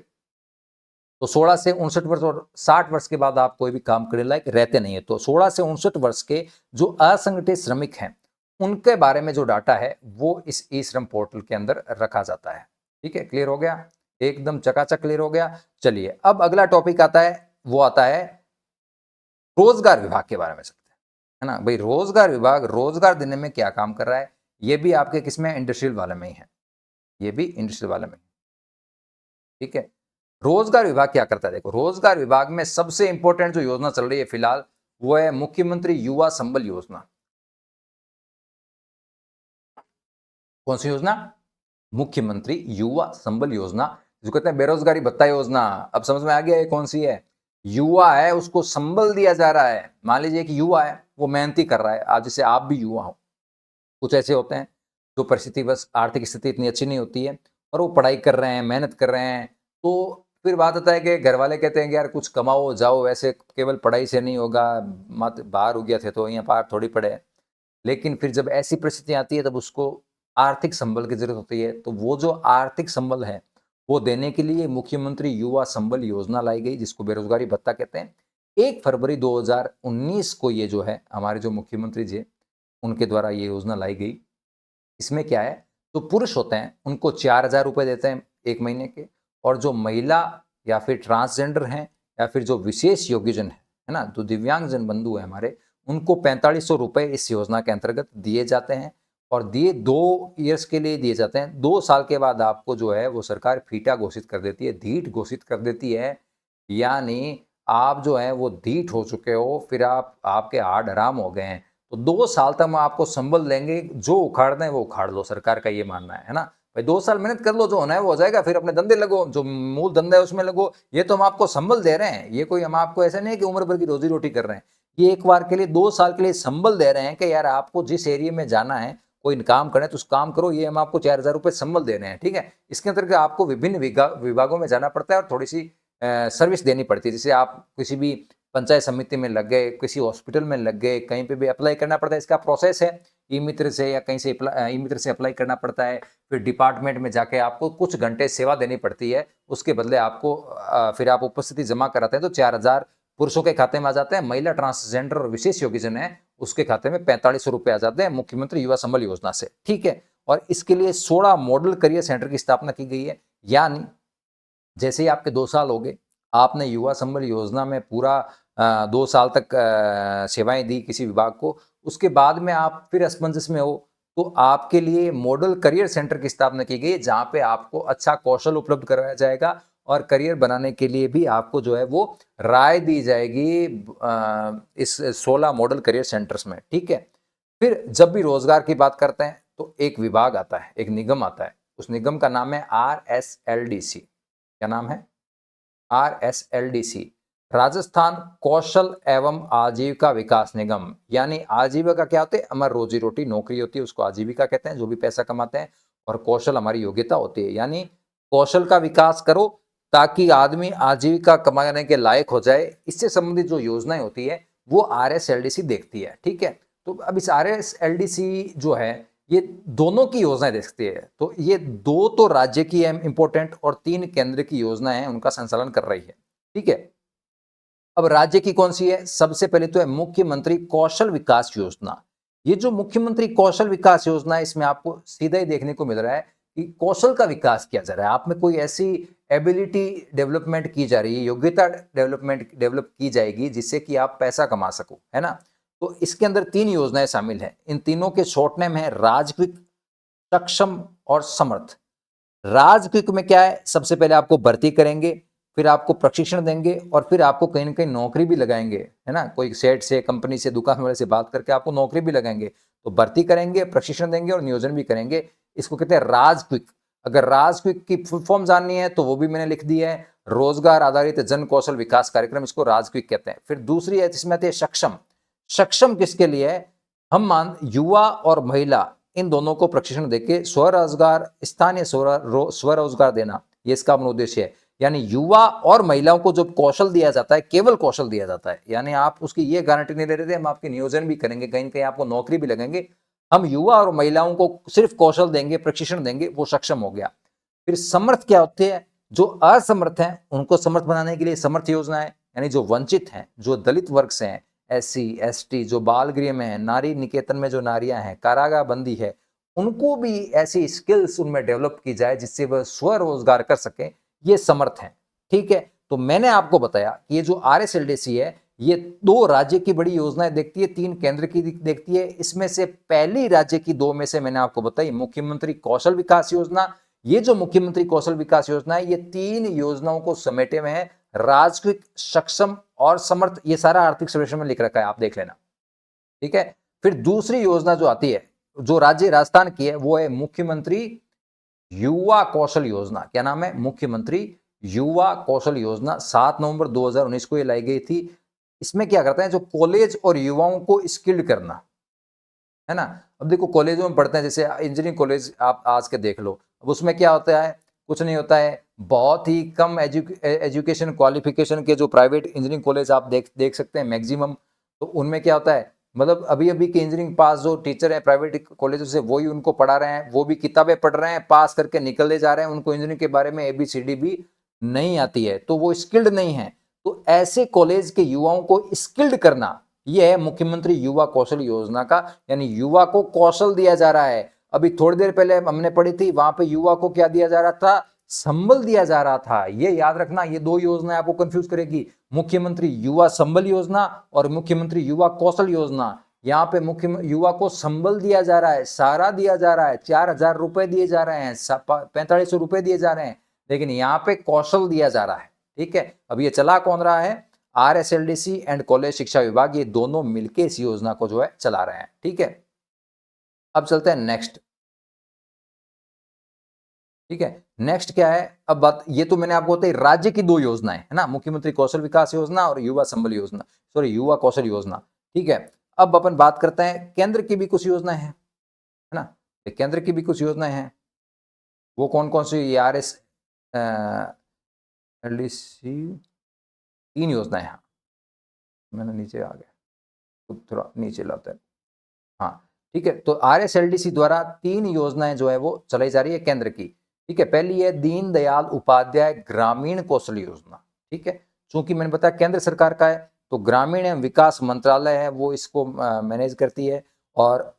तो 16 से 59 वर्ष और 60 वर्ष के बाद आप कोई भी काम करने लायक रहते नहीं है। तो 16 से 59 वर्ष के जो असंगठित श्रमिक हैं उनके बारे में जो डाटा है वो इस ई श्रम पोर्टल के अंदर रखा जाता है। ठीक है, क्लियर हो गया, एकदम चकाचक क्लियर हो गया। चलिए अब अगला टॉपिक आता है, वो आता है रोजगार विभाग के बारे में चलते हैं, है ना भाई। रोजगार विभाग रोजगार देने में क्या काम कर रहा है, ये भी आपके किसमें, इंडस्ट्रियल वाले में ही है, ये भी इंडस्ट्रियल वाले में। ठीक है, रोजगार विभाग क्या करता है, देखो रोजगार विभाग में सबसे इंपॉर्टेंट जो योजना चल रही है फिलहाल वो है मुख्यमंत्री युवा संबल योजना। कौन सी योजना, मुख्यमंत्री युवा संबल योजना, जो कहते हैं बेरोजगारी भत्ता योजना। अब समझ में आ गया ये कौन सी है, युवा है उसको संबल दिया जा रहा है। मान लीजिए कि युवा है वो मेहनती कर रहा है, आज जैसे आप भी युवा हो, कुछ ऐसे होते हैं जो परिस्थिति बस आर्थिक स्थिति इतनी अच्छी नहीं होती है और वो पढ़ाई कर रहे हैं, मेहनत कर रहे हैं, तो फिर बात आता है कि घर वाले कहते हैं कि यार कुछ कमाओ जाओ, ऐसे केवल पढ़ाई से नहीं होगा, मत बाहर हो गया थे तो यहाँ पार थोड़ी पड़े। लेकिन फिर जब ऐसी परिस्थिति आती है तब उसको आर्थिक संबल की जरूरत होती है। तो वो जो आर्थिक संबल है वो देने के लिए मुख्यमंत्री युवा संबल योजना लाई गई, जिसको बेरोजगारी भत्ता कहते हैं। 1 फरवरी 2019 को ये जो है हमारे जो मुख्यमंत्री जी उनके द्वारा ये योजना लाई गई। इसमें क्या है, तो पुरुष होते हैं उनको 4,000 रुपये देते हैं 1 महीने के, और जो महिला या फिर ट्रांसजेंडर हैं या फिर जो विशेष योग्यजन है ना, जो दिव्यांगजन बंधु है हमारे, उनको 4500 रुपये इस योजना के अंतर्गत दिए जाते हैं। और दिए 2 ईयर्स के लिए दिए जाते हैं। 2 साल के बाद आपको जो है वो सरकार फीटा घोषित कर देती है, ढीठ घोषित कर देती है। यानी आप जो है वो ढीठ हो चुके हो, फिर आपके हाड़ हराम हो गए हैं, तो 2 साल तक हम आपको संबल देंगे, जो उखाड़ना है वो उखाड़ लो, सरकार का ये मानना है ना भाई। 2 साल मेहनत कर लो, जो होना है वो हो जाएगा, फिर अपने धंधे लगो, जो मूल धंधा है उसमें लगो। ये तो हम आपको संबल दे रहे हैं, ये कोई हम आपको ऐसा नहीं है कि उम्र भर की रोजी रोटी कर रहे हैं। ये एक बार के लिए 2 साल के लिए संबल दे रहे हैं कि यार आपको जिस एरिया में जाना है, कोई काम करना है तो उस काम करो, ये हम आपको 4,000 रुपये संबल दे रहे हैं। ठीक है, इसके अंतर्गत आपको विभिन्न विभागों में जाना पड़ता है और थोड़ी सी सर्विस देनी पड़ती है। जैसे आप किसी भी पंचायत समिति में लग गए, किसी हॉस्पिटल में लग गए, कहीं पे भी अप्लाई करना पड़ता है, इसका प्रोसेस है। ई मित्र से या कहीं से ई मित्र से अप्लाई करना पड़ता है, फिर डिपार्टमेंट में जाके आपको कुछ घंटे सेवा देनी पड़ती है, उसके बदले आपको फिर आप उपस्थिति जमा कराते हैं तो 4,000 पुरुषों के खाते में आ जाते हैं। महिला, ट्रांसजेंडर और विशेष योग्यजन है उसके खाते में 4500 रुपये आ जाते हैं मुख्यमंत्री युवा संबल योजना से। ठीक है, और इसके लिए 16 मॉडल करियर सेंटर की स्थापना की गई है। यानी जैसे ही आपके 2 साल हो गए, आपने युवा संबल योजना में पूरा 2 साल तक सेवाएं दी किसी विभाग को, उसके बाद में आप फिर असमंजस में हो तो आपके लिए मॉडल करियर सेंटर की स्थापना की गई, जहां पे आपको अच्छा कौशल उपलब्ध कराया जाएगा और करियर बनाने के लिए भी आपको जो है वो राय दी जाएगी इस 16 मॉडल करियर सेंटर्स में। ठीक है, फिर जब भी रोजगार की बात करते हैं तो एक विभाग आता है, एक निगम आता है, उस निगम का नाम है RSLDC। क्या नाम है, RSLDC, राजस्थान कौशल एवं आजीविका विकास निगम। यानी आजीविका क्या होती है, हमारी रोजी रोटी नौकरी होती है, उसको आजीविका कहते हैं, जो भी पैसा कमाते हैं, और कौशल हमारी योग्यता होती है। यानी कौशल का विकास करो ताकि आदमी आजीविका कमाने के लायक हो जाए। इससे संबंधित जो योजनाएं होती है वो RSLDC देखती है। ठीक है, तो अब इस RSLDC जो है ये दोनों की योजनाएं देखती है। तो ये 2 तो राज्य की है इंपॉर्टेंट और 3 केंद्र की योजनाएं हैं, उनका संचालन कर रही है। ठीक है, अब राज्य की कौन सी है? सबसे पहले तो है मुख्यमंत्री कौशल विकास योजना। ये जो मुख्यमंत्री कौशल विकास योजना है, इसमें आपको सीधा ही देखने को मिल रहा है कि कौशल का विकास किया जा रहा है। आप में कोई ऐसी एबिलिटी डेवलपमेंट की जा रही है, योग्यता डेवलप की जाएगी जिससे कि आप पैसा कमा सको, है ना। तो इसके अंदर 3 योजनाएं शामिल हैं। इन तीनों के शॉर्ट नेम है राजक्विक, सक्षम और समर्थ। राजक्विक में क्या है? सबसे पहले आपको भर्ती करेंगे, फिर आपको प्रशिक्षण देंगे और फिर आपको कहीं ना कहीं नौकरी भी लगाएंगे, है ना। कोई सेठ से, कंपनी से, दुकान वाले से बात करके आपको नौकरी भी लगाएंगे। तो भर्ती करेंगे, प्रशिक्षण देंगे और नियोजन भी करेंगे। इसको कहते हैं राजक्विक। अगर राजक्विक की फुल फॉर्म जाननी है तो वो भी मैंने लिख दी है, रोजगार आधारित जन कौशल विकास कार्यक्रम, इसको राजक्विक कहते हैं। फिर दूसरी है जिसमें आती है सक्षम। सक्षम किसके लिए है? हम मान युवा और महिला इन दोनों को प्रशिक्षण देके स्वरोजगार, स्थानीय स्वरोजगार देना, ये इसका मूल उद्देश्य है। यानी युवा और महिलाओं को जो कौशल दिया जाता है, केवल कौशल दिया जाता है, यानी आप उसकी ये गारंटी नहीं ले रहे थे हम आपके नियोजन भी करेंगे, कहीं कहीं आपको नौकरी भी लगेंगे। हम युवा और महिलाओं को सिर्फ कौशल देंगे, प्रशिक्षण देंगे, वो सक्षम हो गया। फिर समर्थ क्या होते हैं? जो असमर्थ हैं उनको समर्थ बनाने के लिए समर्थ योजना है। यानी जो वंचित हैं, जो दलित वर्ग से हैं, SC ST, जो बाल गृह में है, नारी निकेतन में जो नारियां हैं, कारागार बंदी है, उनको भी ऐसी स्किल्स उनमें डेवलप की जाए जिससे वह स्वरोजगार कर सके, ये समर्थ हैं। ठीक है, तो मैंने आपको बताया कि ये जो RSLDC है ये 2 राज्य की बड़ी योजनाएं देखती है, 3 केंद्र की देखती है। इसमें से पहली राज्य की 2 में से मैंने आपको बताई मुख्यमंत्री कौशल विकास योजना। ये जो मुख्यमंत्री कौशल विकास योजना है ये 3 योजनाओं को समेटे में है, राजक्विक, सक्षम और समर्थ। ये सारा आर्थिक सर्वेक्षण में लिख रखा है, आप देख लेना। ठीक है, फिर दूसरी योजना जो आती है, जो राज्य राजस्थान की है, वो है मुख्यमंत्री युवा कौशल योजना। क्या नाम है? मुख्यमंत्री युवा कौशल योजना। 7 नवंबर 2019 को ये लाई गई थी। इसमें क्या करते हैं? जो कॉलेज और युवाओं को स्किल्ड करना, है ना। अब देखो कॉलेजों में पढ़ते हैं, जैसे इंजीनियरिंग कॉलेज आप आज के देख लो, अब उसमें क्या होता है? कुछ नहीं होता है। बहुत ही कम एजुकेशन क्वालिफिकेशन के जो प्राइवेट इंजीनियरिंग कॉलेज आप देख सकते हैं मैक्सिमम। तो उनमें क्या होता है? मतलब अभी अभी के इंजीनियरिंग पास जो टीचर हैं प्राइवेट कॉलेजों से, वही उनको पढ़ा रहे हैं, वो भी किताबें पढ़ रहे हैं, पास करके निकलते जा रहे हैं, उनको इंजीनियरिंग के बारे में ABCD भी नहीं आती है, तो वो स्किल्ड नहीं है। तो ऐसे कॉलेज के युवाओं को स्किल्ड करना, यह है मुख्यमंत्री युवा कौशल योजना का। यानी युवा को कौशल दिया जा रहा है। अभी थोड़ी देर पहले हमने पढ़ी थी, वहां पे युवा को क्या दिया जा रहा था? संबल दिया जा रहा था। ये याद रखना, ये 2 योजनाएं आपको कंफ्यूज करेगी, मुख्यमंत्री युवा संबल योजना और मुख्यमंत्री युवा कौशल योजना। यहाँ पे मुख्य युवा को संबल दिया जा रहा है, सारा दिया जा रहा है, 4,000 रुपए दिए जा रहे हैं, 4500 रुपए दिए जा रहे हैं, लेकिन यहाँ पे कौशल दिया जा रहा है। ठीक है, अब ये चला कौन रहा है? RSLDC एंड कॉलेज शिक्षा विभाग, ये दोनों मिलकर इस योजना को जो है चला रहे हैं। ठीक है, अब चलते हैं नेक्स्ट। ठीक है, नेक्स्ट क्या है? अब बात, ये तो मैंने आपको बताई राज्य की 2 योजनाएं, है ना, मुख्यमंत्री कौशल विकास योजना और युवा संबल योजना, सॉरी युवा कौशल योजना। ठीक है, अब अपन बात करते हैं केंद्र की भी कुछ योजनाएं हैं, है ना। केंद्र की भी कुछ योजनाएं हैं, वो कौन कौन सी? RSLDC 3 योजनाएं हैं। मैंने नीचे आ गया तो थोड़ा नीचे लाते हैं। हाँ ठीक है, तो RSLDC द्वारा 3 योजनाएं जो है वो चलाई जा रही है केंद्र की। ठीक है, पहली है दीनदयाल उपाध्याय ग्रामीण कौशल योजना। ठीक है, चूंकि मैंने बताया केंद्र सरकार का है तो ग्रामीण एवं विकास मंत्रालय है वो इसको मैनेज करती है। और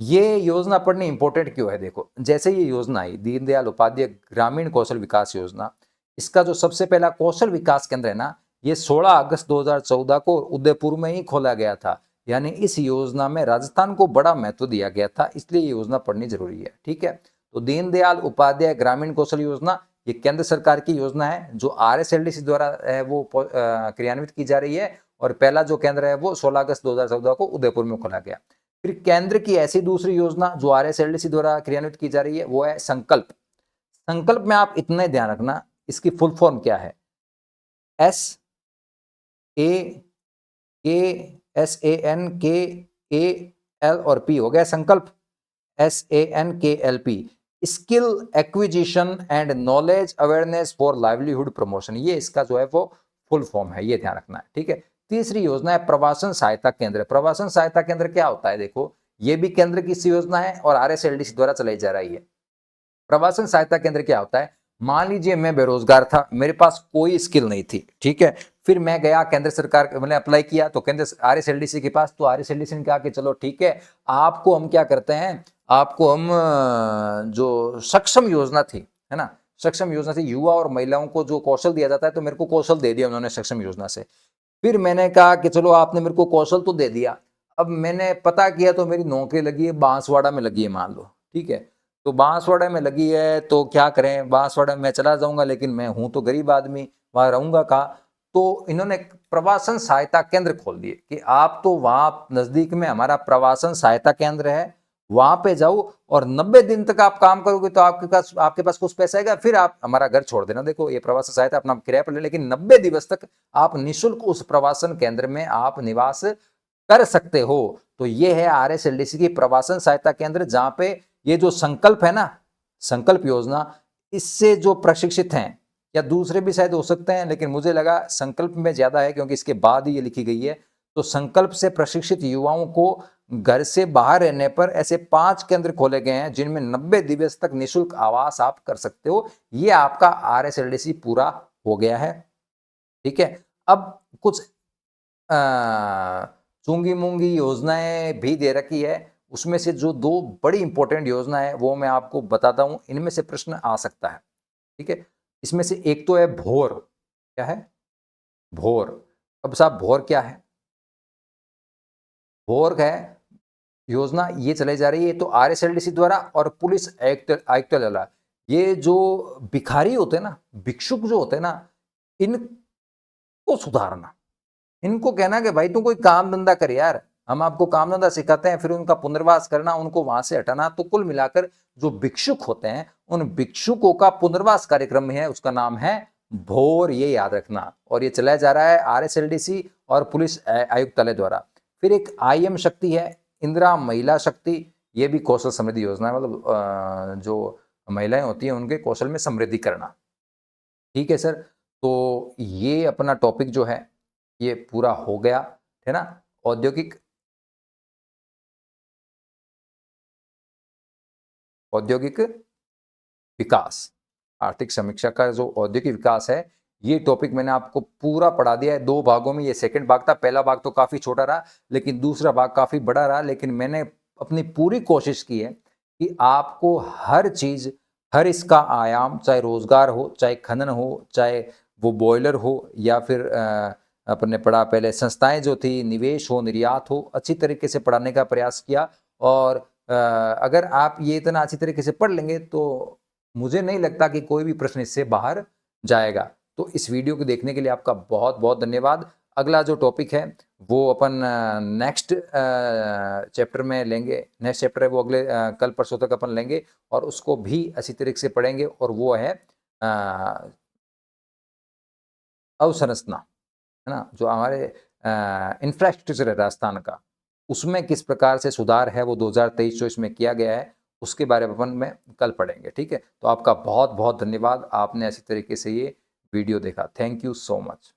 ये योजना पढ़नी इंपॉर्टेंट क्यों है? देखो, जैसे ये योजना आई दीनदयाल उपाध्याय ग्रामीण कौशल विकास योजना, इसका जो सबसे पहला कौशल विकास केंद्र है ना, ये 16 अगस्त 2014 को उदयपुर में ही खोला गया था। यानी इस योजना में राजस्थान को बड़ा महत्व दिया गया था, इसलिए ये योजना पढ़नी जरूरी है। ठीक है, तो दीनदयाल उपाध्याय ग्रामीण कौशल योजना ये केंद्र सरकार की योजना है जो RSLDC द्वारा है वो क्रियान्वित की जा रही है। और पहला जो केंद्र है वो 16 अगस्त 2014 को उदयपुर में खोला गया। फिर केंद्र की ऐसी दूसरी योजना जो RSLDC द्वारा क्रियान्वित की जा रही है वो है संकल्प। संकल्प में आप इतना ध्यान रखना, इसकी फुल फॉर्म क्या है? SANKAL और P हो गया संकल्प। SANKLP, skill acquisition and knowledge awareness for livelihood promotion, ये इसका जो है वो फुल फॉर्म है, ये ध्यान रखना है। ठीक है, तीसरी योजना है प्रवासन सहायता केंद्र। प्रवासन सहायता केंद्र क्या होता है? देखो, ये भी केंद्र की सी योजना है और RSLDC द्वारा चलाई जा रही है। प्रवासन सहायता केंद्र क्या होता है? मान लीजिए मैं बेरोजगार था, मेरे पास कोई स्किल नहीं थी, ठीक है, फिर मैं गया केंद्र सरकार, मैंने अप्लाई किया तो केंद्र RSLDC के पास, तो RSLDC ने कहा कि चलो ठीक है, आपको हम क्या करते हैं, आपको हम जो सक्षम योजना थी, है ना, सक्षम योजना थी, युवा और महिलाओं को जो कौशल दिया जाता है, तो मेरे को कौशल दे दिया उन्होंने सक्षम योजना से। फिर मैंने कहा कि चलो आपने मेरे को कौशल तो दे दिया, अब मैंने पता किया तो मेरी नौकरी लगी है बांसवाड़ा में लगी है, मान लो, ठीक है, तो बांसवाड़ा में लगी है तो क्या करें, बांसवाड़ा में चला जाऊंगा, लेकिन मैं हूं तो गरीब आदमी, वहां रहूंगा कहाँ? तो इन्होंने प्रवासन सहायता केंद्र खोल दिए कि आप तो वहां नजदीक में हमारा प्रवासन सहायता केंद्र है, वहां पे जाओ और 90 दिन तक आप काम करोगे तो आपके पास कुछ पैसा आएगा, फिर आप हमारा घर छोड़ देना। देखो ये प्रवासन सहायता अपना किराया पर ले, लेकिन 90 दिवस तक आप निःशुल्क उस प्रवासन केंद्र में आप निवास कर सकते हो। तो ये है RSLDC की प्रवासन सहायता केंद्र, जहां पे ये जो संकल्प है ना, संकल्प योजना, इससे जो प्रशिक्षित हैं, या दूसरे भी शायद हो सकते हैं, लेकिन मुझे लगा संकल्प में ज्यादा है क्योंकि इसके बाद ही ये लिखी गई है। तो संकल्प से प्रशिक्षित युवाओं को घर से बाहर रहने पर ऐसे 5 केंद्र खोले गए हैं जिनमें 90 दिवस तक निःशुल्क आवास आप कर सकते हो। ये आपका RSLDC पूरा हो गया है, ठीक है। अब कुछ चूंगी मूंगी योजनाएं भी दे रखी है, उसमें से जो 2 बड़ी इंपॉर्टेंट योजना है वो मैं आपको बताता हूं, इनमें से प्रश्न आ सकता है, ठीक है। इसमें से एक तो है भोर। क्या है? भोर। अब साहब भोर क्या है? भोर है योजना, ये चलाई जा रही है तो RSLDC द्वारा और पुलिस आयुक्तालय द्वारा। ये जो भिखारी होते हैं ना, भिक्षुक जो होते हैं ना, इनको सुधारना, इनको कहना कि भाई तू कोई काम धंधा कर यार, हम आपको काम धंधा सिखाते हैं, फिर उनका पुनर्वास करना, उनको वहां से हटाना। तो कुल मिलाकर जो भिक्षुक होते हैं, उन भिक्षुकों का पुनर्वास कार्यक्रम है, उसका नाम है भोर, ये याद रखना। और ये चलाया जा रहा है RSLDC और पुलिस आयुक्तालय द्वारा। फिर एक IM शक्ति है, इंदिरा महिला शक्ति, ये भी कौशल समृद्धि योजना है, मतलब जो महिलाएं होती हैं उनके कौशल में समृद्धि करना, ठीक है सर। तो ये अपना टॉपिक जो है ये पूरा हो गया, है ना। औद्योगिक विकास, आर्थिक समीक्षा का जो औद्योगिक विकास है, ये टॉपिक मैंने आपको पूरा पढ़ा दिया है 2 भागों में। ये सेकंड भाग था, पहला भाग तो काफी छोटा रहा, लेकिन दूसरा भाग काफी बड़ा रहा। लेकिन मैंने अपनी पूरी कोशिश की है कि आपको हर चीज, हर इसका आयाम, चाहे रोजगार हो, चाहे खनन हो, चाहे वो बॉयलर हो, या फिर अपने पढ़ा पहले संस्थाएं जो थी, निवेश हो, निर्यात हो, अच्छी तरीके से पढ़ाने का प्रयास किया। और अगर आप ये इतना अच्छी तरीके से पढ़ लेंगे तो मुझे नहीं लगता कि कोई भी प्रश्न इससे बाहर जाएगा। तो इस वीडियो को देखने के लिए आपका बहुत बहुत धन्यवाद। अगला जो टॉपिक है वो अपन नेक्स्ट चैप्टर में लेंगे, नेक्स्ट चैप्टर है वो अगले कल परसों तक अपन लेंगे और उसको भी अच्छी तरीके से पढ़ेंगे। और वो है अवसंरचना, है ना, जो हमारे इंफ्रास्ट्रक्चर है राजस्थान का, उसमें किस प्रकार से सुधार है वो 2023-24 में किया गया है, उसके बारे में अपन में कल पढ़ेंगे, ठीक है। तो आपका बहुत बहुत धन्यवाद, आपने ऐसी तरीके से ये वीडियो देखा। Thank you so much.